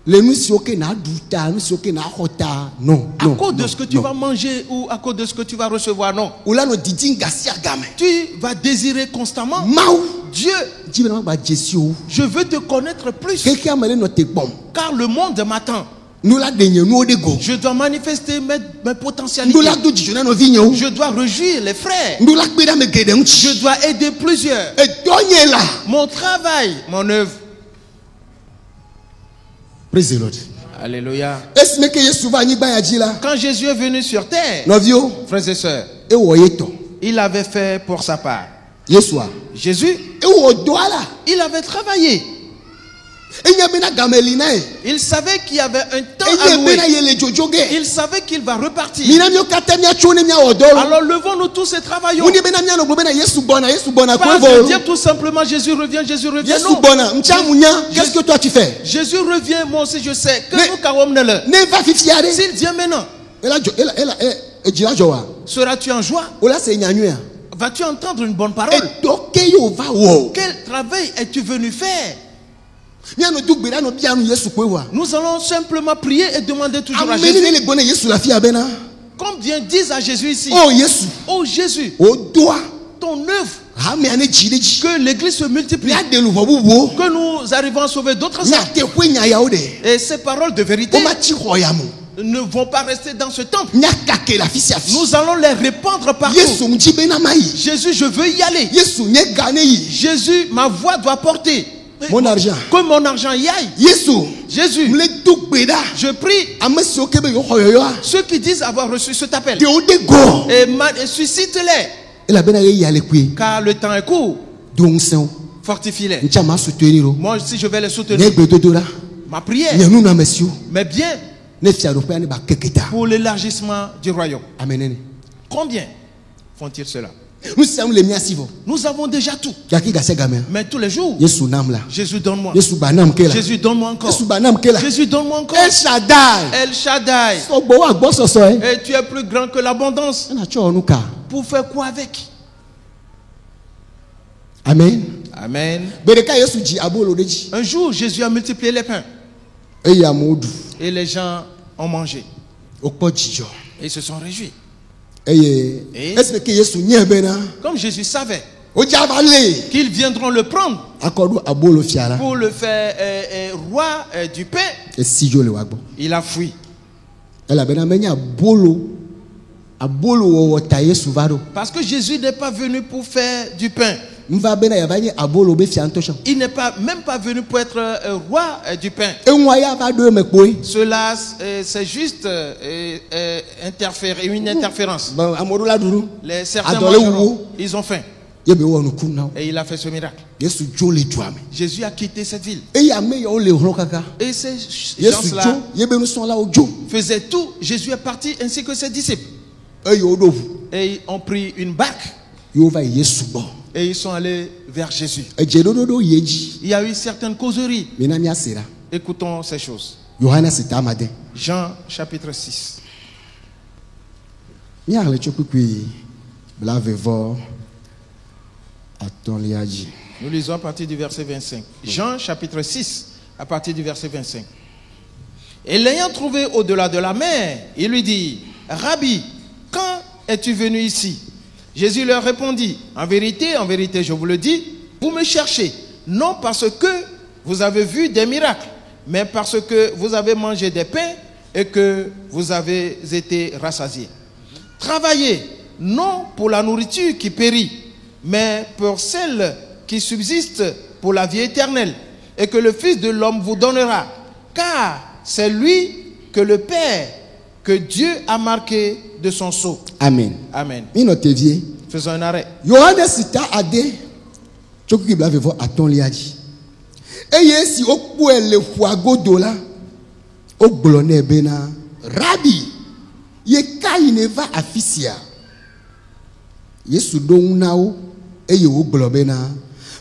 Le nous si oke na duta, nous si oke na hota. Non. à cause de ce que tu vas manger ou à cause de ce que tu vas recevoir. Non. Ola no didinga si agame. Tu vas désirer constamment Mau. Dieu. Jibena ba jesio. Je veux te connaître plus Quelqu'un m'a no te bom. car le monde m'attend. Nous la denye nous de go. Je dois manifester mes Nous potentialités. la do jona no vinyo. Je dois réjouir les frères. Nous la kpeda me gede Je nchi. dois aider plusieurs. E donye la. Mon travail, mon œuvre. Praise the Lord. Alléluia. Est-ce que Yesu va nyigba ya jila? Quand Jésus est venu sur terre, Novio. frères et sœurs, E wo yeto. il avait fait pour sa part. Yesu a. Jésus, E wo doala. il avait travaillé. E nya bena gamelina e. Il savait qu'il y avait un temps E à nya louer. bena yele jojoge. Il savait qu'il va repartir. Mina mio kata mia chone mia odolo. Alors levons-nous tous et travaillons. Muni bena mia no bena Yesu bona Pas kwevo. de dire tout simplement Jésus revient. Yesu Non. bona. Mcha munya. Qu'est-ce que toi tu fais? Jésus revient, moi aussi je sais. Que Mais- nous kawom ne le. Ne va fifiare. S'il vient maintenant, Ela jila jowa. seras-tu en joie? Ola se nyanyu. Vas-tu entendre une bonne parole? E doke yo va wo. Quel travail es-tu venu faire? Mia no dugbera no bia no Yesu kwewa. Nous allons simplement prier et demander toujours à Ameni Jésus. ne le bona Yesu la fia bena. Combien disent à Jésus ici? Oh Yesu. Oh Jésus, O doa. ton œuvre, Ha me ane jile ji. que l'église se multiplie, Mia de luvo bubu. que nous arrivons à sauver d'autres Mia âmes. te kwe nya ya ode. Et ces paroles de vérité O ma chi hoyamo. ne vont pas rester dans ce temple. Mia kake la fisia fi. Nous allons les répandre partout. Yesu mji bena mai. Jésus, je veux y aller. Yesu nye gane yi. Jésus, ma voix doit porter. Mon argent. Que mon argent y aille. Yesu. Jésus, Mle dugbera. je prie Ame si okebe yo hoyoyo. ceux qui disent avoir reçu cet appel De ode go. et suscite-les, Ela bena ye yale kwe. car le temps est court. Donc sen. Fortifie-les. Ncha ma soutenir o. Moi aussi, je vais les Ne soutenir. gbedodora. Ma prière, Nyanu na mesio. mais bien Ne fia do pe ne ba keketa. pour l'élargissement du royaume. Amen. Combien font-ils cela? Nous sommes les miasivo. Nous avons déjà tout. Yaki gase gamen. Mais tous les jours, Yesu nam la. Jésus, donne-moi. Yesu banam kela. Jésus, donne-moi encore. Yesu banam kela. Jésus, donne-moi encore. El Shaddai. El Shaddai. So bo wa gbo soso e. Et tu es plus grand que l'abondance. Na cho onu ka. Pour faire quoi avec? Amen. Amen. Bereka Yesu ji abolo deji. Un jour, Jésus a multiplié les pains. E ya modu. Et les gens ont mangé. Okpo jijo. Et ils se sont réjouis. Eye. Et? Est-ce que Yesu nye bena? Comme Jésus savait o javale qu'ils viendront le prendre akodo abolo fiara pour le faire roi du pain. e sijo le wagbo Il a fui. ela bena menya abolo wo ta Yesu vado Parce que Jésus n'est pas venu pour faire du pain. mva bena ya banye abolo be fia ntosha Il n'est même pas venu pour être roi du pain. enwa ya va do mekpoe Cela, c'est juste une interférence. ba amodo la duru Certains Adole mangeront, wo. ils ont faim. yebe wo no kunna Et il a fait ce miracle. Yesu jole juame Jésus a quitté cette ville. e ya me yo le hro kaka Et ces Yesu gens-là jo yebe no son la ojo faisaient tout. Jésus est parti ainsi que ses disciples. e yo do Et ils ont pris une barque yo va Yesu bo et ils sont allés vers Jésus. e je do yeji Il y a eu certaines causeries. mina mi asera Écoutons ces choses. Yohana sitamade Jean chapitre 6. mi arle chokukui blavevo atoliaji Nous lisons à partir du verset 25. Jean chapitre 6, à partir du verset 25. Et l'ayant trouvé au-delà de la mer, il lui dit, Rabbi, quand es-tu venu ici? Jésus leur répondit, en vérité, je vous le dis, vous me cherchez, non parce que vous avez vu des miracles, mais parce que vous avez mangé des pains et que vous avez été rassasiés. Travaillez, non pour la nourriture qui périt, mais pour celle qui subsiste pour la vie éternelle, et que le Fils de l'homme vous donnera, car c'est lui que le Père, que Dieu a marqué de son sceau. amen Amen. mi no tevie Faisons un arrêt. Yohana sita ade chokukui blavevo atoliaji eye si okpo ele fuagodo la o gblone bena Rabbi ye kai ne va afisia Yesu do nawo eye wo gblo bena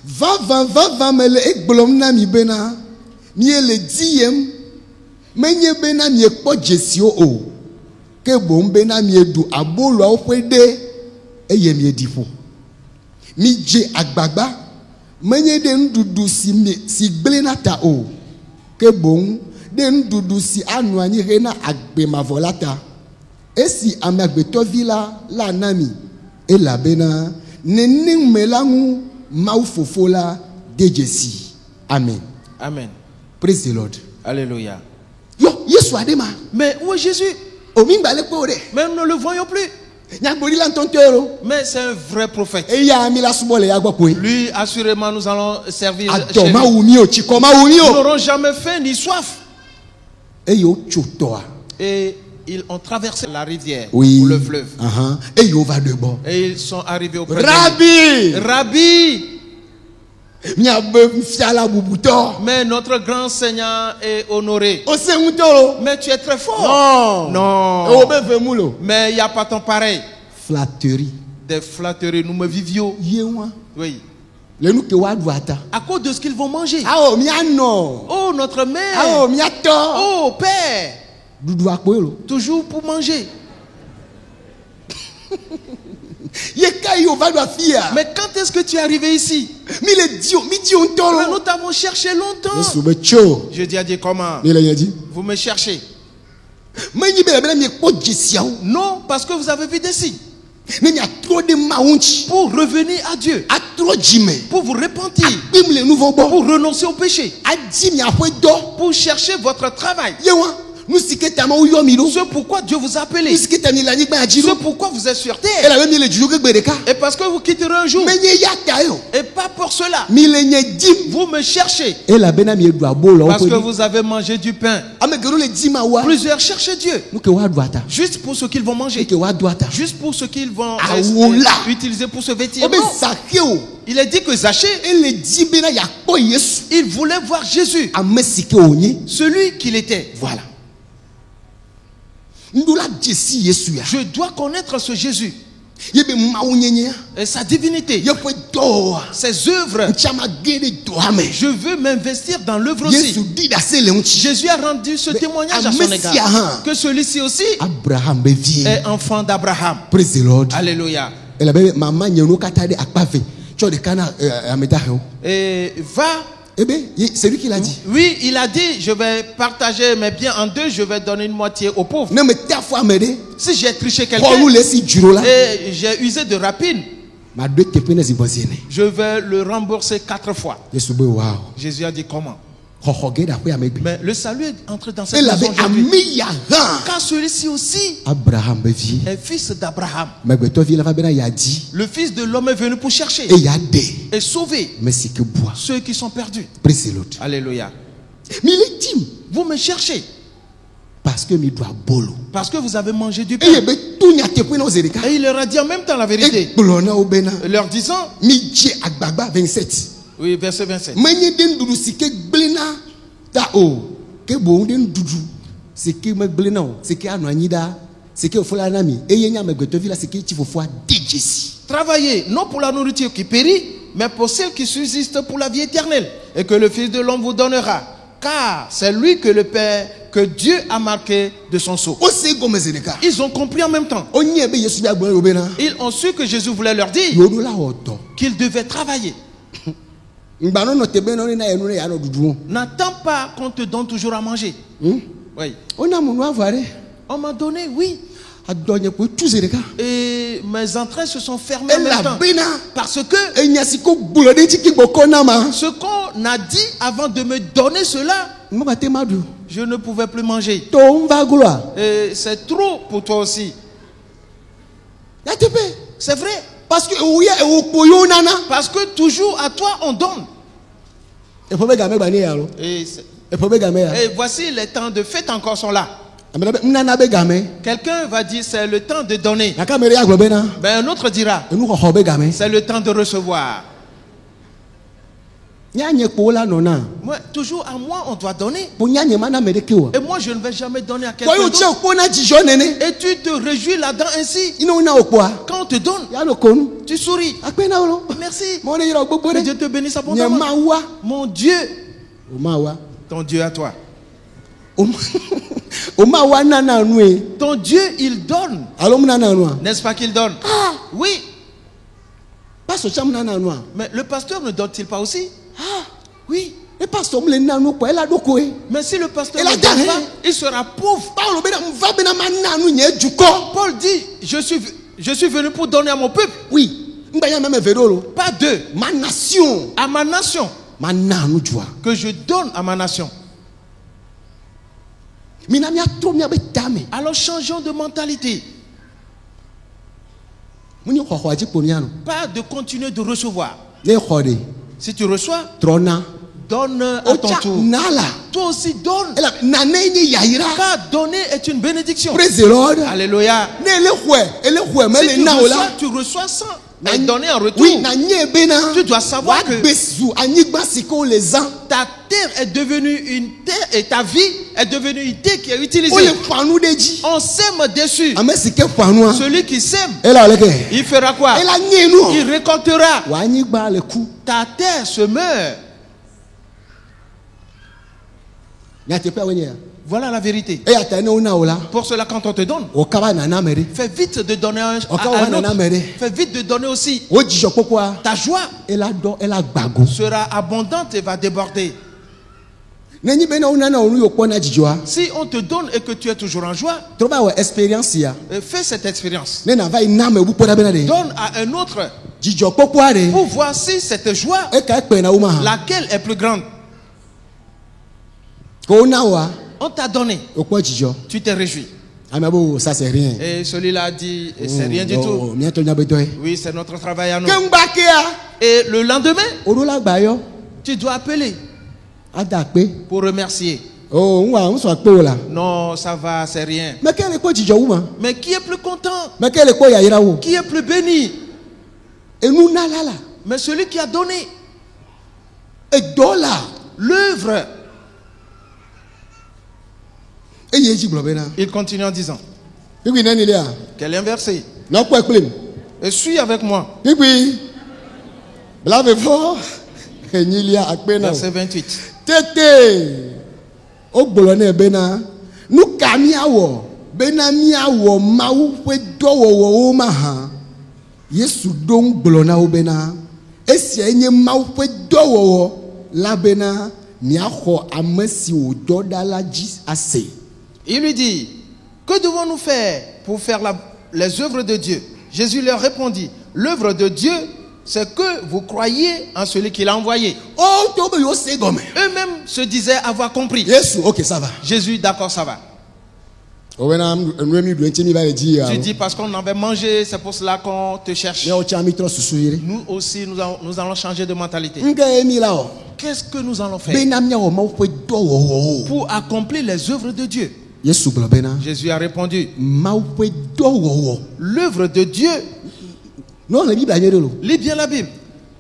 va mele egblom na mi bena mi ele diem menye bena mi ekpo jesio o ke bom bena mi edu abolo a opede eye mi edipo mi je agbagba menye de ndudu si gble na ta o ke bom de ndudu si anu anyi he na agbe mavolata esi amagbeto vila la nami e la bena nening melangu mau fofola dejesi amen Amen. praise the Lord Alléluia. yo Yesu adema Mais où est Jésus? o mi gbale pore Mais nous ne le voyons plus. nyagbori la ntontero Mais c'est un vrai prophète. e ya mi la subole ya gbopo Lui, assurément, nous allons servir chez adoma lui. umi o chikoma umi Nous o n'aurons jamais faim ni soif. e yo chotoa Et ils ont traversé la rivière oui ou le fleuve. e yo va debo Et ils sont arrivés auprès de Rabbi lui. Rabbi, mia be fiala bubuto mais notre grand Seigneur est honoré. o se ntoro Mais tu es très fort. non Non. o be fe mulo Mais il n'y a pas ton pareil. flatterie Des flatteries, nous me vivions. yewa Oui. le nu ke wa du ata À cause de ce qu'ils vont manger. awo mia no Oh, notre mère. awo mia to Oh, Père. dudu akpelo Toujours pour manger. ye kai o va do afia Mais quand est-ce que tu es arrivé ici? mi dio Mais ntoro nous t'avons cherché longtemps. Yesu be cho Je dis à Dieu, comment? mi le yedi Vous me cherchez. menyi be be mi ekpo jesiawo Non, parce que vous avez vu des signes. ne nya tro de maunchi Pour revenir à Dieu. atro jime Pour vous repentir. bim le nouveau bon Pour renoncer au péché. adi mi afwe do Pour chercher votre travail. yewa nu siketa ma uyo mi do Ce pourquoi Dieu vous a nu appelé. siketa mi la ni gba Ce ajiro pourquoi vous êtes sur e terre. la mi le juju ke gbere ka Et parce que vous quitterez un jour. menye yata yo Et pas pour cela. mi le nye dim Vous me cherchez. e la bena mi edu abolo Parce que ko vous avez mangé du pain. amegero le dima wa Plusieurs cherchaient Dieu. nu ke wa du ata Juste pour ce qu'ils vont nu manger. ke wa du ata Juste pour ce qu'ils vont Ah, oula. utiliser pour se vêtir. o be Non. zakeo Il a dit que Zachée, e le di bena ya kpo Yesu il voulait voir Jésus. amesike onye Celui qu'il était. voilà ndula jesi Yesu ya Je dois connaître ce Jésus. yebe mawu nyenye Et sa divinité. yepo do Ses œuvres. nchama gere do ame Je veux m'investir dans l'œuvre aussi. Yesu di da se le unchi Jésus a rendu ce Mais témoignage à à son Messia, égard. hein. Que celui-ci aussi Abraham be vie est enfant d'Abraham. praise the Lord Alléluia. ela be mama nyeno kata de akpave cho de kana ameta he Et va. ebe c'est lui qui l'a dit Oui, il a dit, je vais partager mes biens en deux, je vais donner une moitié aux pauvres. ne me ta fois mede Si j'ai triché ko lu quelqu'un le si juro la et j'ai usé de rapine, ma do tepe ne zibozine. Je vais le rembourser 4 fois. Yesu be wow. Jésus a dit comment? Khokhoge da ko ya megbe. Mais le salut est entré dans cette Et la maison be aujourd'hui. ami ya ha. Car celui-ci aussi Abraham be vie. est fils d'Abraham. Megbe to vie la fa be na ya di. Le fils de l'homme est venu pour chercher Et ya de. et sauver Mais c'est que bois. ceux qui sont perdus. Praise the Lord. Alléluia. Mais il est tim Vous me cherchez parce que mi doit bolo. parce que vous avez mangé du Et pain. il be tout nya tepe na ozerika. Et il leur a dit en même temps la Et vérité, blona obena. leur disant, Mi dje agbagba 27. oui, verset 27. Menye den dudu sike gblena ta o. Ke bo den dudu. Sike me gblena o. Sike anu anyi da. Sike ofola na mi. Eye nya megbeto vi la sike ti fofo adejesi. Travaillez, non pour la nourriture qui périt, mais pour celle qui subsiste pour la vie éternelle, et que le Fils de l'homme vous donnera. Car c'est lui que le Père, que Dieu a marqué de son sceau. O se go mezereka. Ils ont compris en même temps. Onye be Yesu bia gbona obena. Ils ont su que Jésus voulait leur dire Yodo la oto. qu'ils devaient travailler. Ngbano no tebe no na enu ya no dudu. N'attends pas qu'on te donne toujours à manger. Oui. Ona munu avare. On m'a donné, oui. Adonye ko tuzereka. Et mes entrailles se sont fermées en E même la temps. bena. Parce que E nya siko bulo de ti ki bokona ma. ce qu'on a dit avant de me donner cela, Mbaba te madu. je ne pouvais plus manger. To mva gloire. Et c'est trop pour toi aussi. Ya tepe. C'est vrai. Parce que ouya e opoyo nana. Parce que toujours à toi on donne. E fobe game ba ni ya lo. Et voici les temps de fête encore sont là. Mnana be game. Quelqu'un va dire c'est le temps de donner. Na kamere ya glo bena. Ben un autre dira Enu ko be game. c'est le temps de recevoir. Nyanye ko la nona. Moi, toujours à moi on doit donner. Po nyanye mana mereke wa. Et moi je ne vais jamais donner à Ko quelqu'un yo che d'autre. ko na jijo nene. Et tu te réjouis là-dedans ainsi. Ino na okwa. Quand on te donne, Ya lo konu. tu souris. Apena lo. Merci. Mo ne yiro gbogbo Que de. Dieu te bénisse Nye abondamment. mawa. Mon Dieu, O mawa. ton Dieu à toi. O mawa nana nu e. Ton Dieu, il donne. Alo mnana nu. N'est-ce pas qu'il donne? Oui. Pastor cham nana nu. Mais le pasteur ne donne-t-il pas aussi? Oui. E pastor mle nanu ko ela doko e. Mais si le pasteur Il a ne donne donné. pas, il sera pauvre. Paulo bena mva bena mananu nye juko. Paul dit, je suis venu pour donner à mon peuple. Oui. Mbanya meme vedolo. Pas deux. Ma nation. À ma nation. Mananu jua. Que je donne à ma nation. Mina mia tro mia be dame. Alors changeons de mentalité. Muni khokhwa ji poniano. Pas de continuer de recevoir. Ne khode. Si tu reçois, Trona. donne à ton Ocha tour. nala. Toi aussi donne. Ela nane ni yaira. Car donner est une bénédiction. Praise the Lord. Alléluia. Ne ele khwe me Si le na ola. tu reçois sans donner en retour. Oui, na nye bena. Tu dois savoir que besu anigba siko les ans. ta terre est devenue une terre et ta vie est devenue une terre qui est utilisée. O le fanu deji. On sème dessus. Ame sike fanu. Celui qui sème, Ela oleke. il fera quoi? Ela nye nu. Il récoltera. Wa anigba le ku. Ta terre se meurt. Nya tepe wenye. Voilà la vérité. E atane ona ola. Pour cela, quand on te donne, O kaba na na mere. fais vite de donner à un Nana autre. mere. Fais vite de donner aussi. O jijo popoa. Ta joie Ela do ela gbago. sera abondante et va déborder. Nenyi bena ona na onu yo pona jijoa. Si on te donne et que tu es toujours en joie, Troba wa experience ya. fais cette expérience. Ne na va ina me bu poda bena de. Donne à un autre Jijo popoa de. pour voir si cette joie, E ka pe na uma. laquelle est plus grande. Ko na wa. On t'a donné, O po jijo. tu t'es réjoui. Amabo ça c'est rien. Et celui-là a dit, c'est rien du tout. Oh, miento nya bedoy. Oui, c'est notre travail à nous. Kembake ya. Et le lendemain, Odola gba yo. tu dois appeler Ada pe. pour remercier. Oh, nwa on so pe o la. Non, ça va, c'est rien. Me kele ko jijo uma. Mais qui est plus content? Me kele ko ya ira wo. Qui est plus béni? Enu na la la. Mais celui qui a donné E dollar. l'œuvre. E ye ji globena. Il continue en disant, Pipi nani le a. quel est inversé? Na ko ekplim. Et suis avec moi. Pipi. Blave fort. Enyilia akpena. Verset 28. Tete. O gbolone bena. Nu kami awo. Bena mi awo mawu pe dowo ma ha. Yesu don gbolona o bena. Esi enye mawu pe dowo la bena ni akho amesi o dodala ji ase. Il lui dit, que devons-nous faire pour faire les œuvres de Dieu? Jésus leur répondit, L'œuvre de Dieu, c'est que vous croyez en celui qui l'a envoyé. Oh, to be yo se gome. Eux-mêmes se disaient avoir compris. Yesu, ok, ça va. Jésus, d'accord, ça va. Oh, when I'm mi do enti mi ba le di Tu dis parce qu'on avait mangé, c'est pour cela qu'on te cherche. Ne o cha mi tro susu yire. Nous aussi, nous allons changer de mentalité. Nga emi la o. Qu'est-ce que nous allons faire Be na mia o ma o pe do wo. pour accomplir les œuvres de Dieu? Yesu glo be na. Jésus a répondu, Ma o pe do wo. l'œuvre de Dieu, Non, la Bible a dit lo. lis bien la Bible.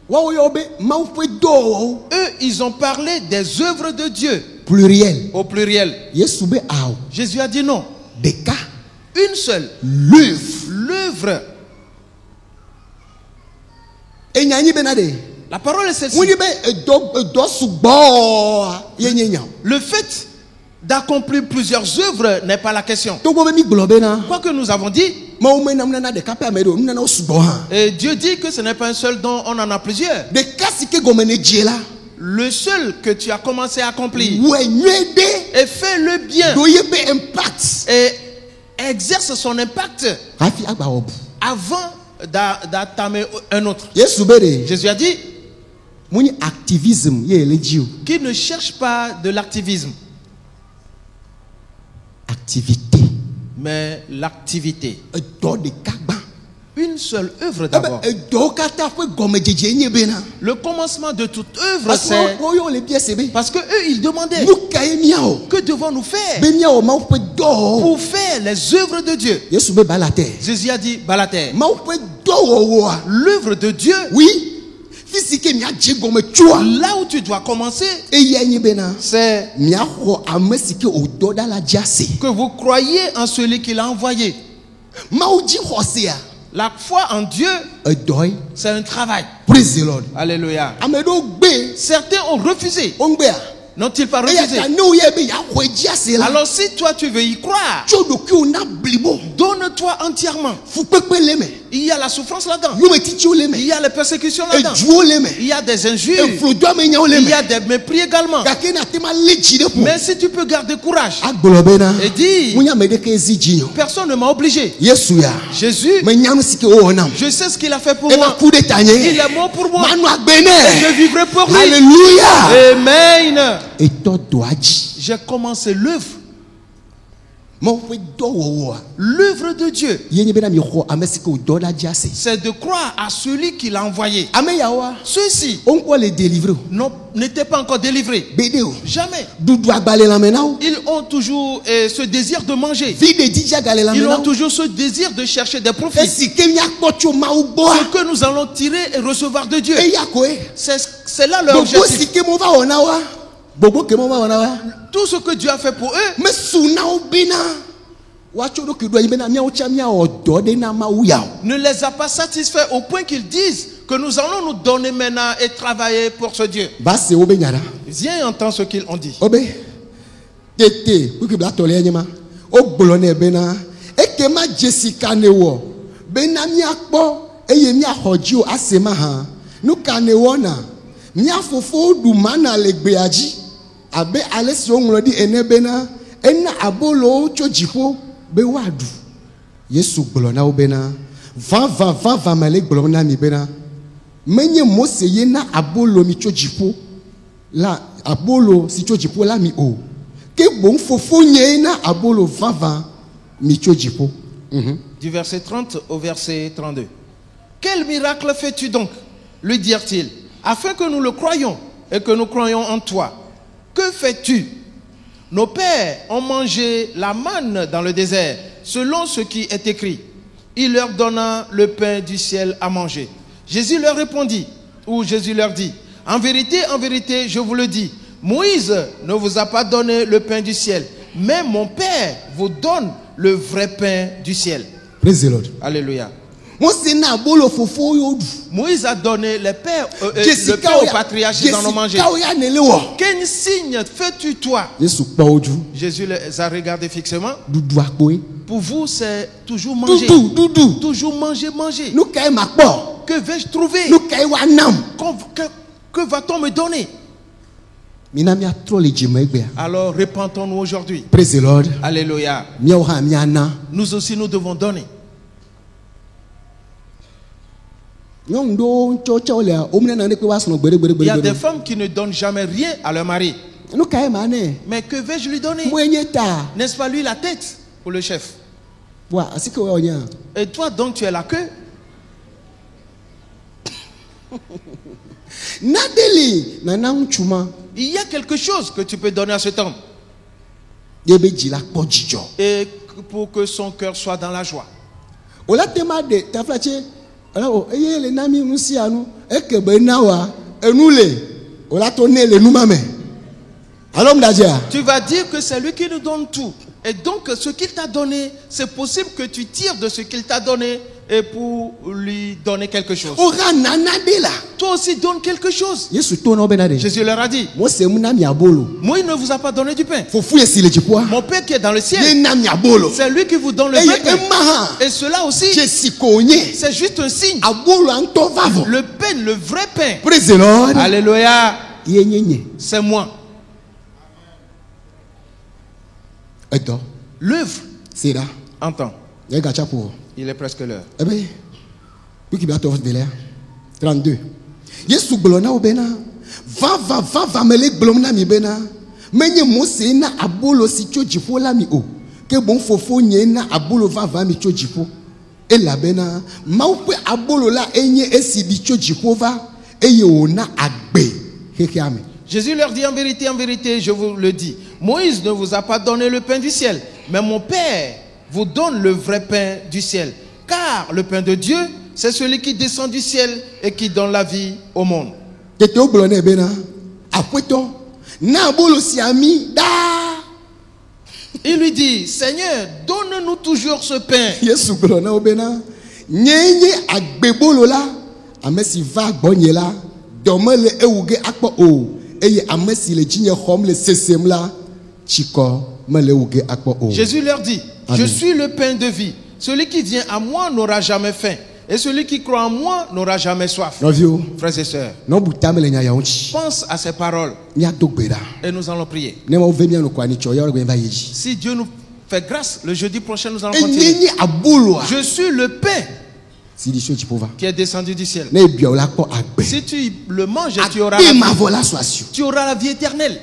Wa o yo be ma o pe do wo. Eux, ils ont parlé des œuvres de Dieu Pluriel. au pluriel. Yesu be a o. Jésus a dit non, De ka. une seule, L'œuvre. l'œuvre. E nya nyi be na de. La parole est celle-ci. Woni be do sugbo. Ye nya. Le fait d'accomplir plusieurs œuvres n'est pas la question. To go be mi glo be na. Quoi que nous avons dit, Ma o me na na de ka pe amedo. Na na o sugbo ha. et Dieu dit que ce n'est pas un seul don, on en a plusieurs. De ka sike go me ne dje la. Le seul que tu as commencé à accomplir, Ouais, de. et fais-le bien, Do ye be impact. et exerce son impact Afi agba obu. avant d'attamer un autre. Yesu be de. Jésus a dit Muni activism ye eleji o. qu'il ne cherche pas de l'activisme, Activité. mais l'activité. Do de kagba. Une seule œuvre d'abord. Do kata fe gome jeje nye be na. Le commencement de toute œuvre, Parce c'est que yo le bien sebe. parce que eux, ils demandaient Nu ka emia o. que devons-nous faire Be mia o ma pe do. pour faire les œuvres de Dieu. Yesu be ba la terre. Jésus a dit, Balater, Ma pe do wo. l'œuvre de Dieu, Oui. Fisike mia je gome chua. là où tu dois commencer, E ye nye be na. c'est Mia ho amesike o do da la jase. que vous croyez en celui qui l'a envoyé. Ma o ji hosea. La foi en Dieu, E doy. c'est un travail. Praise the Lord. Alléluia. Amedo gbe. Certains ont refusé. Ongbe a. N'ont-ils pas E ya refusé? ka no ye be ya ho jase la. Alors si toi tu veux y croire, Chodo ki o na blibo. donne-toi entièrement. Fu pepe leme. Il y a la souffrance là-dedans. Yo me titi o leme. Il y a les persécutions E là-dedans. juo leme. Il y a des E injures. flodo me nya o Il leme. y a des mépris également. Kake na tema leji de po. Mais si tu peux garder courage Agbolobe na. et dire, Munya me de ke ezi jinyo. personne ne m'a obligé. Yesu ya. Jésus, Me nyam sike o onam. je sais ce qu'il a fait pour E ma moi. coup de tanye. Il est mort pour moi. Manu Je agbene. vivrai pour lui. Alléluia. Amen. Et to doaji. J'ai commencé l'œuvre. Mo we do wo. L'œuvre de Dieu, Ye be na mi ho amesike o do la jase. c'est de croire à celui qui l'a envoyé. Ame ya wa. Ceux-ci On peut les délivrer. n'étaient pas encore délivrés. Bede o. Jamais. Dudu agbale la mena o. Ils ont toujours ce désir de manger. Vide dija gale la Ils mena ont o. toujours ce désir de chercher des profits. Esike mi akpocho ma o bo. Ce que nous allons tirer et recevoir de Dieu. E ya ko e. C'est là leur Bobo objectif. sike mo va ona wa. Bobo ke mo va ona wa. Tout ce que Dieu a fait pour eux, Me suna o bina. Wa chodo ki do yimena mi o cha mi o do de na ma uya. ne les a pas satisfaits au point qu'ils disent que nous allons nous donner maintenant et travailler pour ce Dieu. Ba se o be nyara. Viens et entends ce qu'ils ont dit. Obe. Tete, pour que bla tole nyama. O gbolone be na. E ke ma Jessica ne wo. Be na mi akpo eye mi ahoji o asema ha. Nu ka ne wona. Mi afofo du mana legbe aji. Abe alesi o nlo di enebe na. Ena abolo cho jipo be wadu. Yesu gbolona o be na. Va male gbolona mi be na. Menye Mose ye na abolo mi cho jipo. La abolo si cho jipo la mi o. Que bon fofo nye na abolo va mi cho jipo. Du verset 30 au verset 32. Quel miracle fais-tu donc, lui dirent-ils, afin que nous le croyions et que nous croyions en toi. Que fais-tu? Nos pères ont mangé la manne dans le désert, selon ce qui est écrit. Il leur donna le pain du ciel à manger. Jésus leur répondit, ou Jésus leur dit, en vérité, je vous le dis, Moïse ne vous a pas donné le pain du ciel, mais mon Père vous donne le vrai pain du ciel. Praise the Lord. Alléluia. Mose na abolo fofo yo du. Moïse a donné le pain au patriarche, ils en ont mangé. Quel signe fais-tu toi? Jésus les a regardés fixement. Pour vous, c'est toujours manger. Toujours manger. Que vais-je trouver? Que va-t-on me donner? Alors repentons-nous aujourd'hui. Praise the Lord. Alléluia. Nous aussi nous devons donner. nyɔnu ɖewo tsɔ le omne na ne pe wa sɔnɔ gbede gbede Il y a gbede des gbede. femmes qui ne donnent jamais rien à leur mari. Nu ka ye ma ne? Mais que vais-je lui donner? Mo enye ta. N'est-ce pas lui la tête pour le chef? Wa asike wa onya. Et toi donc tu es la queue? Nadeli nana ŋutsuma Il y a quelque chose que tu peux donner à cet homme. ye be dzi la kpɔ dzidzɔ. Et pour que son cœur soit dans la joie. O la tema de tafla tse ala o eye le na mi nu sia nu eke be na wa enu le o la to ne le nu ma me. Alors m'dazia. Tu vas dire que c'est lui qui nous donne tout. Et donc ce qu'il t'a donné, c'est possible que tu tires de ce qu'il t'a donné et pour lui donner quelque chose. O ga nana de la. Toi aussi donne quelque chose. Yesu to na o be na de. Jésus leur a dit, Mo se mu na mi abolo. moi il ne vous a pas donné du pain. Fofu esi le dziƒoa. Mon Père qui est dans le Ye ciel, na mi abolo. c'est lui qui vous donne le Eye vrai pain. ema ha. Et cela aussi, Jesi ko nye. c'est juste un signe. Abolo anto vavo. Le pain, le vrai pain. Praise the Lord. Alléluia. Ye nye. C'est moi. Eto. L'œuvre, Sera. entends, Ye ga chapo. il est presque l'heure. Ebe. Pi ki ba to de la. 32. Yesu gblɔ na wo bena va mele gblɔm na mi bena menye Mose na abolo si tso dziƒo la mi o ke boŋ fofo nye na abolo vava mi tso dziƒo elabena Mawu ƒe abolo la enye esi ɖi tso dziƒo va eye wòna agbe xexea me. Jésus leur dit en vérité, je vous le dis, Moïse ne vous a pas donné le pain du ciel, mais mon Père vous donne le vrai pain du ciel. Car le pain de Dieu, c'est celui qui descend du ciel et qui donne la vie au monde. Tete wo gblɔ nɛ bena aƒetɔ na abolo sia mi daa. Il lui dit, Seigneur, donne-nous toujours ce pain. Yesu gblɔ na wo bena nye nye agbebolo la ame si va gbɔnye la dɔ mele ewu ge akpɔ o eye ame si le dzinye xɔm le sesem la tsikɔ mele ewu ge akpɔ o. Jésus leur dit, Amen. je suis le pain de vie. Celui qui vient à moi n'aura jamais faim. Et celui qui croit en moi n'aura jamais soif. Nɔviwo Frères et sœurs, n'obu tame le nya yawo ŋuti pense à ces paroles míado gbe ɖa et nous allons prier. ne ma wo ve mianɔ kɔa ni tsɔ yɔrɔ gbe va yi dzi. Si Dieu nous fait grâce, le jeudi prochain, nous allons Enye continuer. nye aboloa Je suis le pain si di tso dziƒo va qui est descendu du ciel. ne ebia o la kpɔ agbe Si tu le manges, tu auras, agbe mavɔ la sɔ asi o. tu auras la vie éternelle.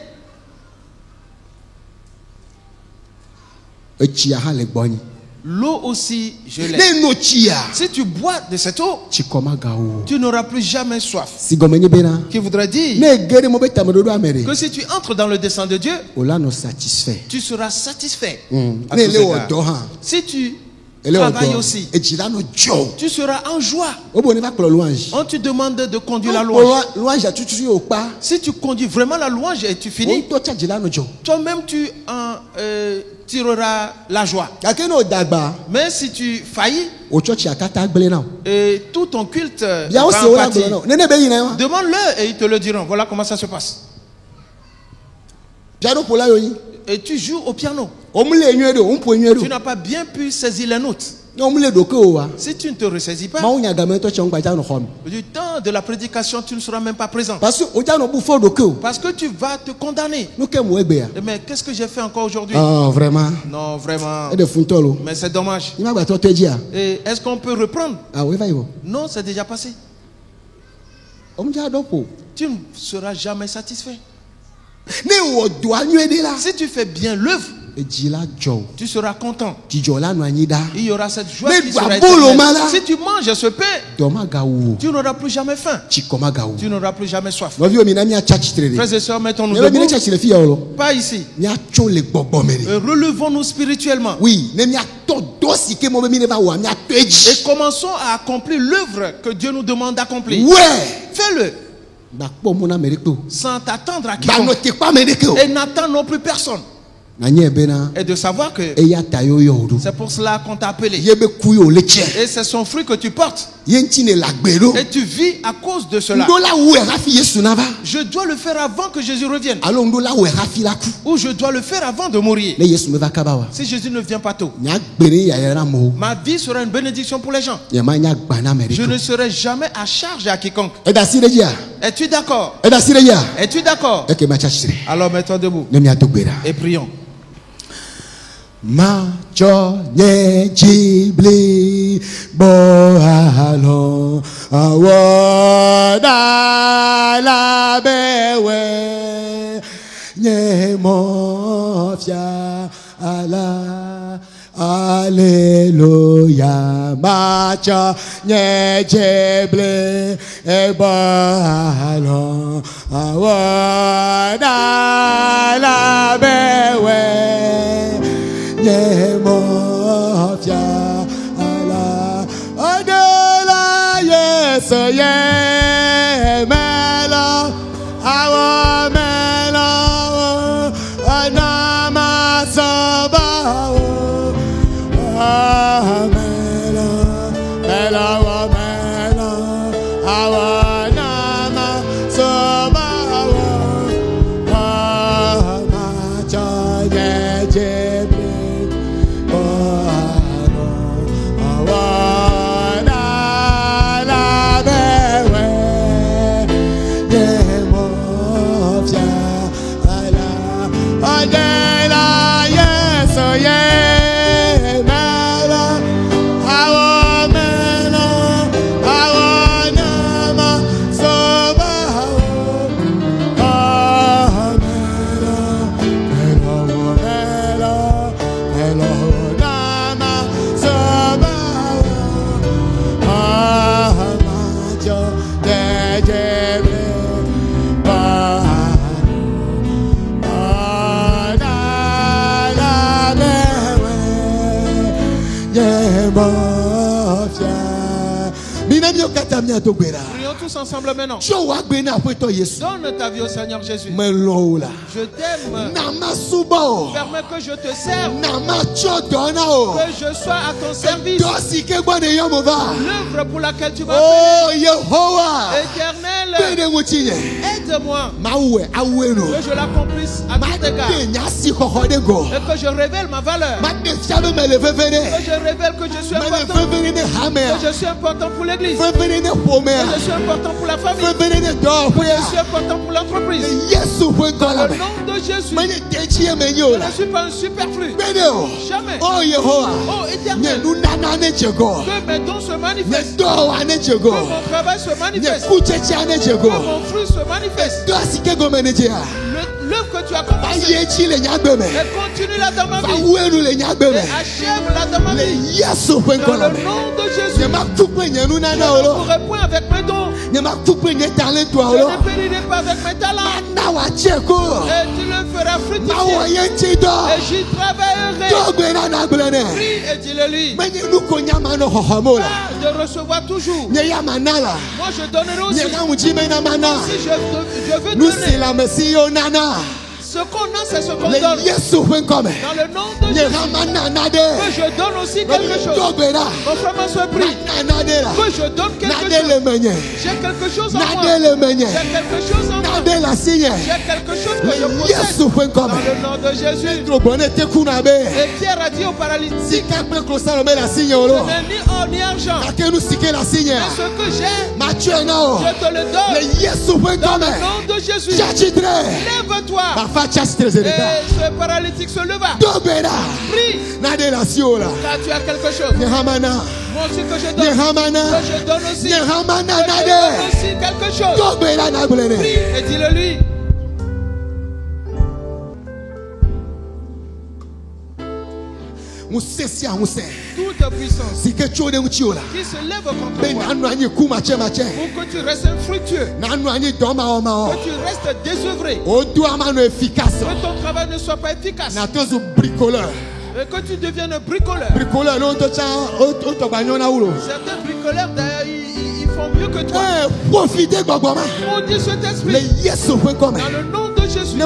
Etsia hã le gbɔnyi L'eau aussi, je l'ai. ne no tsia Si tu bois de cette eau, tsikɔ maga o. tu n'auras plus jamais soif. Si gɔme nye bena Qui voudrait dire ne ge ɖe mo be tameɖoɖo ame ɖe que si tu entres dans le dessein de Dieu, o la nɔ satisfait. tu seras satisfait. À Ne tous le wɔ égards. dɔ hã Si tu ele wɔ travailles dɔ aussi, edzi la nɔ dzɔ. tu seras en joie. O bo ne va kplɔ louange. On te demande de conduire la O louange. louange atutu yi o kpa. Si tu conduis vraiment la louange et tu O finis, ŋutɔ tsa dzi la nɔ dzɔ. toi-même tu en tireras la joie. Gake ne o dagba Mais si tu faillis, o tsɔ tsia katã gblẽ na o. et tout ton culte Bia o va se en o la pâtir. gblɔ na o. Nene be yina wa. Demande-le et ils te le diront. Voilà comment ça se passe. Piano ƒola yo yi. Et tu joues au piano. O mu le nyuie ɖo o mu ƒo nyuie Tu ɖo. n'as pas bien pu saisir les notes. Ne o mu le ɖo ke o wa. Si tu ne te ressaisis pas, Mawu nya game ŋutɔ tse ŋu gbadza nɔ xɔ me. du temps de la prédication, tu ne seras même pas présent. Parce que o dza nɔ bu fɔ ɖo ke o. Parce que tu vas te condamner. Nu ke mo egbe ya. Mais qu'est-ce que j'ai fait encore aujourd'hui? Ah vraiment. Non, vraiment. E de funtɔ lo. Mais c'est dommage. Ni ma gbatɔ tɔ dzia. Et est-ce qu'on peut reprendre? Ah o eva yi wɔ. Non, c'est déjà passé. O mu dza ɖɔ ƒo. Tu ne seras jamais satisfait. Ne wɔ doa nyuie ɖe la. Si tu fais bien l'œuvre, Edzi la dzɔ o. tu seras content. Dzidzɔ la nɔ anyi ɖa. Il y aura cette joie Mais qui sera babolo éternelle. mala. Si tu manges ce pain, Dɔ maga wu o. tu n'auras plus jamais faim. Tsikɔ maga wu o. Tu n'auras plus jamais soif. Nɔviwo mi na miatsi atsitre ɖe. Frères et sœurs, mettons-nous Ne be mi ne tsi debout. atsitre fi ya o lo. Pas ici. Miatso le gbɔgbɔ me ɖe. Relevons-nous spirituellement. Oui, ne miatɔ dɔ si ke mo be mi ne va wɔa miatɔ Et edzi. commençons à accomplir l'œuvre que Dieu nous demande d'accomplir. Ouais. Fais-le Gbakpɔ mo na ame ɖe kpe o. sans t'attendre à Gbanɔ quiconque. teƒe ame ɖeke o. Et n'attends non plus personne. Nanye bena Et de savoir que eya ta yo yɔ o ɖo. c'est pour cela qu'on t'a appelé. Ye be ku yo le tse. Et c'est son fruit que tu portes. Ye ŋuti ne le agbe ɖo. Et tu vis à cause de cela. Ŋdo la wue hafi Yesu na va. Je dois le faire avant que Jésus revienne. Alo ŋdo la wue hafi la ku. Ou je dois le faire avant de mourir. Ne Yesu me va kaba wa. Si Jésus ne vient pas tôt, Nya gbe ne yayra na mo. ma vie sera une bénédiction pour les gens. Nye ma nya gba na ame Je ɖeke ne o. serai jamais à charge à quiconque. Eda si ɖe dzia. Es-tu d'accord? Eda si ɖe dzia. Es-tu d'accord? Eke ma tsi atsitre. Alors mets-toi debout Ne miado gbe ɖa. et prions. Macho nye jibli bohalo awoda la bewe nye mofia ala Alléluia, macho nye jibli bohalo awoda la bewe Mofia ala odela yeso ye mela awa mela anama saba mela mela wa mela awa nama saba macha ye Prions tous ensemble maintenant. Donne ta vie au Seigneur Jésus. Je t'aime. Permets que je te serve. Que je sois à ton service. L'œuvre pour laquelle tu m'as fait. Éternel, aide-moi. Que je l'accomplisse à tout égard. Et que je révèle ma valeur. Que je révèle que je suis important. Que je suis important pour l'église. Que je suis important pour la famille. Que je suis important pour l'entreprise. Dans le nom de Jésus. Je ne suis pas un superflu. Jamais. Oh Éternel. Que mes dons se manifestent. Que mon travail se manifeste. Que mon fruit se manifeste. L'œuvre que tu as commencé. Et continue-la dans ma vie. Et achève-la dans ma vie. Dans le nom de Jésus. Je ne pourrai point avec mes dons. Je ne périrai pas avec mes talents. Et tu le feras fructifier. Et j'y travaillerai. Prie et dis-le lui. De recevoir toujours. Moi je donnerai aussi. Si je veux donner. Ce qu'on a, c'est ce qu'on donne. Dans le nom de Jésus. Que je donne aussi quelque chose. Conformément à ce prix. Que je donne quelque chose. J'ai quelque chose en moi. J'ai quelque chose en moi. J'ai quelque chose que je possède. Dans le nom de Jésus. Et Pierre a dit au paralytique, je n'ai ni or ni argent. Mais ce que j'ai, je te le donne. Dans le nom de Jésus. Lève-toi. Et ce paralytique se leva. Prie. Car tu as quelque chose. Moi aussi que je donne. Que je donne aussi. Que je donne aussi quelque chose. Prie et dis-le lui. Toute puissance qui se lève contre moi pour que tu restes infructueux, que tu restes désœuvré, que ton travail ne soit pas efficace, et que tu deviennes bricoleur. Certains bricoleurs d'ailleurs ils font mieux que toi. Maudis cet esprit dans le nom de Jésus.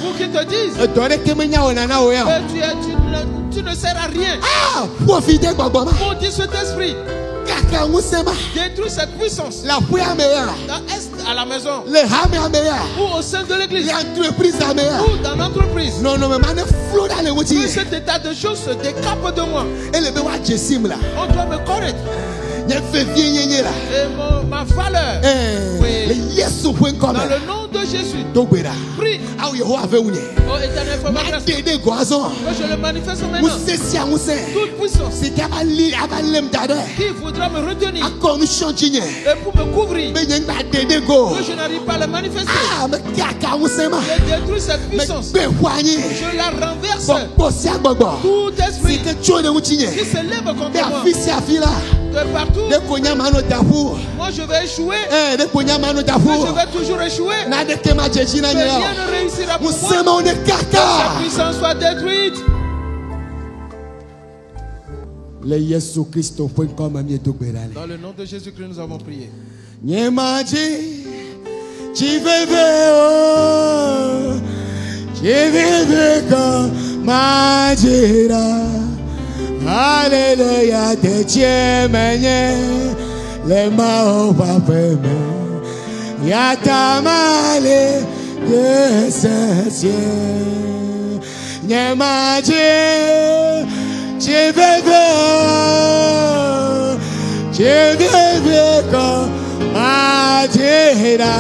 Pour qu'ils te disent tu ne sers à rien. Maudis cet esprit. Détruis cette puissance. Dans est à la maison. Ou au sein de l'église. Ou dans l'entreprise. Que cet état de choses se décape de moi. On doit me connaître. Nye fevie nye la. Et ma valeur. Le Yesu wen Dans kome. le nom de Jésus. Dogbera. Prie. Aw Yehowa ave unye. Oh éternel, fais ma Ma grâce. dede goazon. Que je le manifeste maintenant. Musesi amuse. Toute puissance Si abalem dade. qui voudra me retenir Akon nu chantinye. et pour me couvrir, Be nye ba dede go. que je n'arrive pas à le manifester. Ah, me kaka amuse ma. Je détruis cette Me puissance. gbe hwanyi. Je la renverse. Bo si agbogbo. Tout esprit Si ke chone mutinye. qui se lève contre Be moi afisi afila. de partout, De konya mano dafu. moi je vais échouer. De konya mano Mais dafu. je vais toujours échouer. Na de kema jeji na Que nyela. rien ne réussira pour moi. Musema one Que sa kaka. puissance soit détruite. Le Yesu Christo wen kome mi dogbera le. Dans le nom de Jésus-Christ, nous avons prié. Nyemaji, chiveve o, chiveve ko majira. Hallelujah, te chiemenye, le mao papeme, yatamale yesesie. Nyemaji, chiveve o, chiveve ko majira.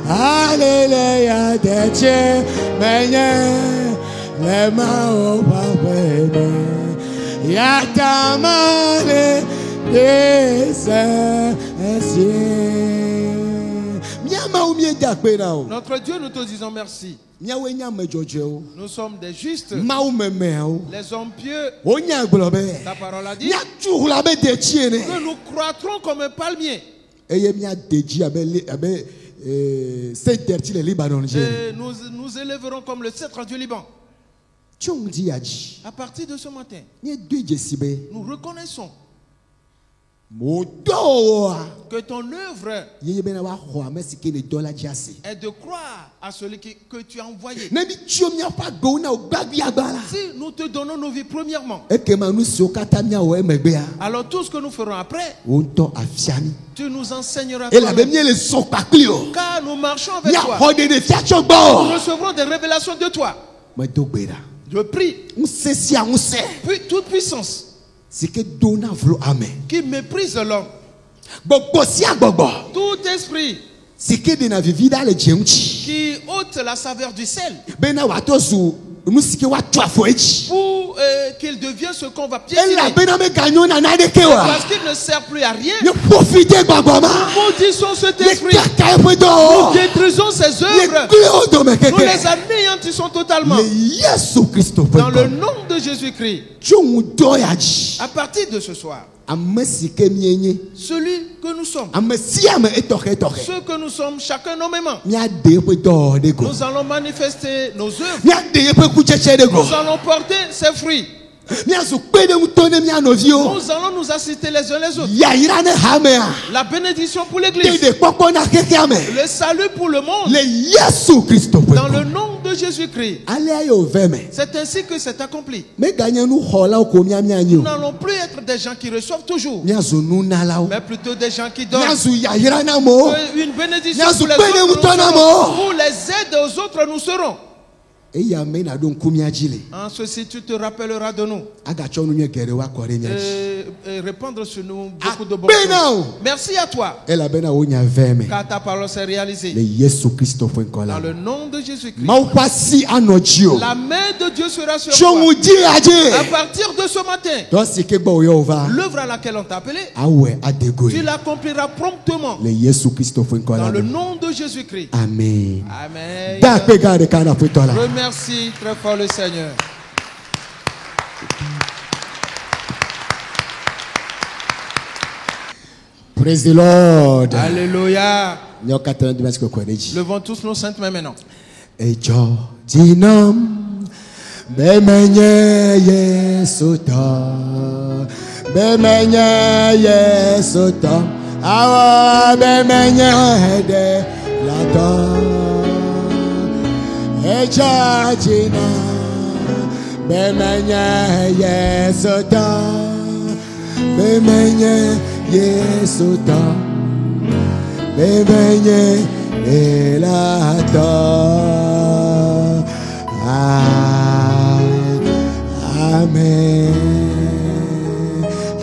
Hallelujah, te chiemenye, le mao papeme. Yatamale desesie. Miama ou mie dakpe na o. Notre Dieu, nous te disons merci. Miawe nyame jojo o. Nous sommes des justes, Ma ou meme o. les hommes pieux. O nya gblobe. Ta parole a dit Nya tchou la be de chiene. que nous croîtrons comme un palmier. Eye mia deji abe Saint-Terti le Libanon je. Et nous élèverons comme le cèdre du Liban. Tchong di aji. À partir de ce matin, Nye dwe jesibe. nous reconnaissons Modo. que ton œuvre Yeye bena wa ho amesike le dollar jase. est de croire à celui que tu as envoyé. Nebi tchou mia pa go na o gbagbi agbala. Si nous te donnons nos vies premièrement, Ekema nu si o kata mia o emegbe a. alors tout ce que nous ferons après, O nto afiani. tu nous enseigneras Et la toi-même. bemie le son pakli o. Car nous marchons avec Mia toi. ho de fiacho Nous gbo. recevrons des révélations de toi. Ma dogbera. Je prie, Nsesi a nse. puis toute puissance C'est que dona vlo amen. qui méprise l'homme, Gbogbo si agbogbo. tout esprit C'est que de na vivida le jemchi. qui ôte la saveur du sel Bena watozu musike wa twafo echi. pour qu'il devienne ce qu'on va Et la piétiner. bena me gagnon na na de kewa. Parce qu'il ne sert plus à rien. Ye profiter gbagoma. Maudissons cet Le esprit. kaka e do. Nous détruisons ses Le œuvres. gleo do me Nous keke. les anéantissons totalement. Le Yesu Christo Dans le nom de Jésus-Christ. Tchou do yaji. À partir de ce soir, Amesike mienye. celui que nous sommes, Amesiame etoke etoke. ceux que nous sommes, chacun nommément, Mia de pe do de go. nous allons manifester nos œuvres. Mia de pe kucheche de go. Nous allons porter ses fruits. Mia su pe de mutone mia novio. Nous allons nous assister les uns les autres. Ya irane hamea. La bénédiction pour De l'église. de poko na keke ame. Le salut pour le monde. Le Yesu Christo pe. Dans le nom de Jésus-Christ. Ale ayo veme. C'est ainsi que c'est accompli. Me ganye nu hola ko mia mia Nous nyo. n'allons plus être des gens qui reçoivent toujours, Mia zu nu na lao. mais plutôt des gens qui donnent. Mia zu ya irana mo. Une bénédiction Nyazu pour les pene autres, nous mutona serons. mo. Pour les aides aux autres, nous serons. E ya me na don kumia jile. En ceci, tu te rappelleras de nous. Aga chonu nye gere wa kore mia ji. Et répandre sur nous beaucoup de Ah, bonnes ben non. choses. Merci à toi, Ela bena o nya veme. car ta parole s'est Le réalisée. Yesu Christo fe kola. Dans le nom de Jésus-Christ. Maukwasi anojio. La main de Dieu sera sur toi. Chongu di À aje. partir de ce matin, To sike gbo yo va. l'œuvre à laquelle on t'a appelé, Awe tu adegoye. l'accompliras promptement. Le Yesu Christo fe Dans kola. le nom de Jésus-Christ. Amen. Amen. Da pe gare kana fe tola. Remercie très fort le Seigneur. Praise the Lord. Alléluia. Nyoka tena dimanche ko kwereji. Levons tous nos saintes mains maintenant. Ejo dinam bemenye Yesu ta. Bemenye Yesu ta. Awa bemenye de la ta. Ejo dinam bemenye Yesu ta. Bemenye Yesu ta. Bemenye elata. Amen.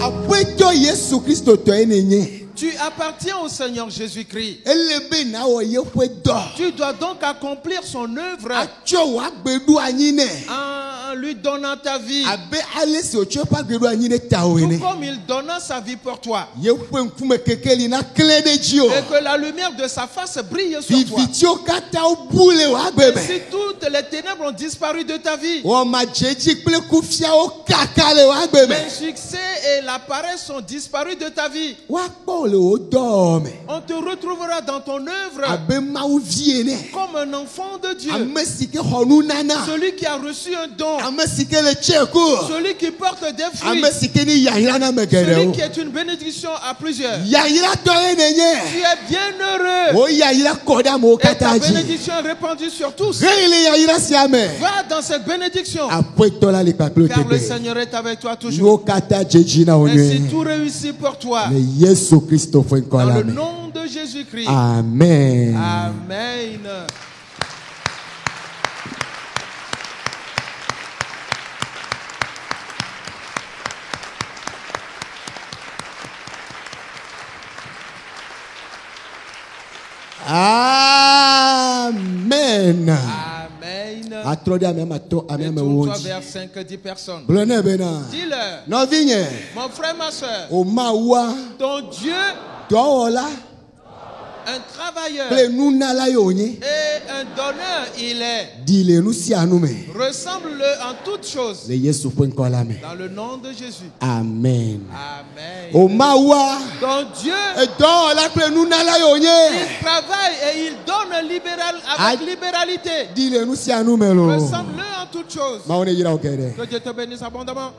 Apejo Yesu Christ Kristo tɔ ye ne nye. Tu appartiens au Seigneur Jésus-Christ. Ele be na wɔ yeƒe dɔ. Tu dois donc accomplir son œuvre Atsɔ wò agbeɖo anyi nɛ. en lui donnant ta vie. Abe ale si wotsɔ eƒe agbeɖo anyi nɛ ta wo Tout ene. comme il donna sa vie pour toi. Yeƒe ŋkume kekeli na klẽ ɖe dzi o. Et que la lumière de sa face brille sur toi. Vivitiwo katã wobu le wò agbe me. Si toutes les ténèbres ont disparu de ta vie, Wɔmadze kple kufiawo kaka le wò agbe me. l'insuccès et la paresse sont disparus de ta vie. Woakpɔ le wò dɔ me. On te retrouvera dans ton œuvre Abe Mawu vie ene. comme un enfant de Dieu. Ame si ke xɔ nunana. Celui qui a reçu un don. Ame si ke le tse ku. Celui qui porte des fruits. Ame si ke ni yayra na me Celui geɖewo. qui est une bénédiction à plusieurs. Yayratɔ ye ne Tu nye. es bien heureux. Wo yayra kɔ ɖe amewo Et ta katã dzi. bénédiction est répandue sur tous. Ɣeyi le yayra sia me. Va dans cette bénédiction. Aƒetɔ la le kpakple Car le tegbe. Seigneur est avec toi toujours. Nuwo katã dze dzi na wo Ainsi nyuie. tout réussit pour toi. Le Yesu Kristo ƒe ŋkɔ Dans la le me. nom de Jésus-Christ. Amen. Amen. Amen. Amen. Atrɔ ɖe ame atɔ ame Et wo tourne-toi dzi. vers 5-10 personnes. Gblɔ nɛ bena. Dis-leur, Nɔvinye, mon frère, ma soeur, o Mawua ton Dieu, dɔwɔla un travailleur kple nunala ye wònye. et un donneur, il est. Di le nu sia nu me. Ressemble-le en toutes choses. Le Yesu ƒe ŋkɔ la me. Dans le nom de Jésus. Amen. Amen. O Mawua Ton Dieu, dɔwɔla kple nunala ye wònye. il travaille et il donne avec libéralité. Di le nu sia nu me lo. Ressemble-le en toutes choses. Mawu ne yira wo kɛ dɛ. Que Dieu te bénisse abondamment.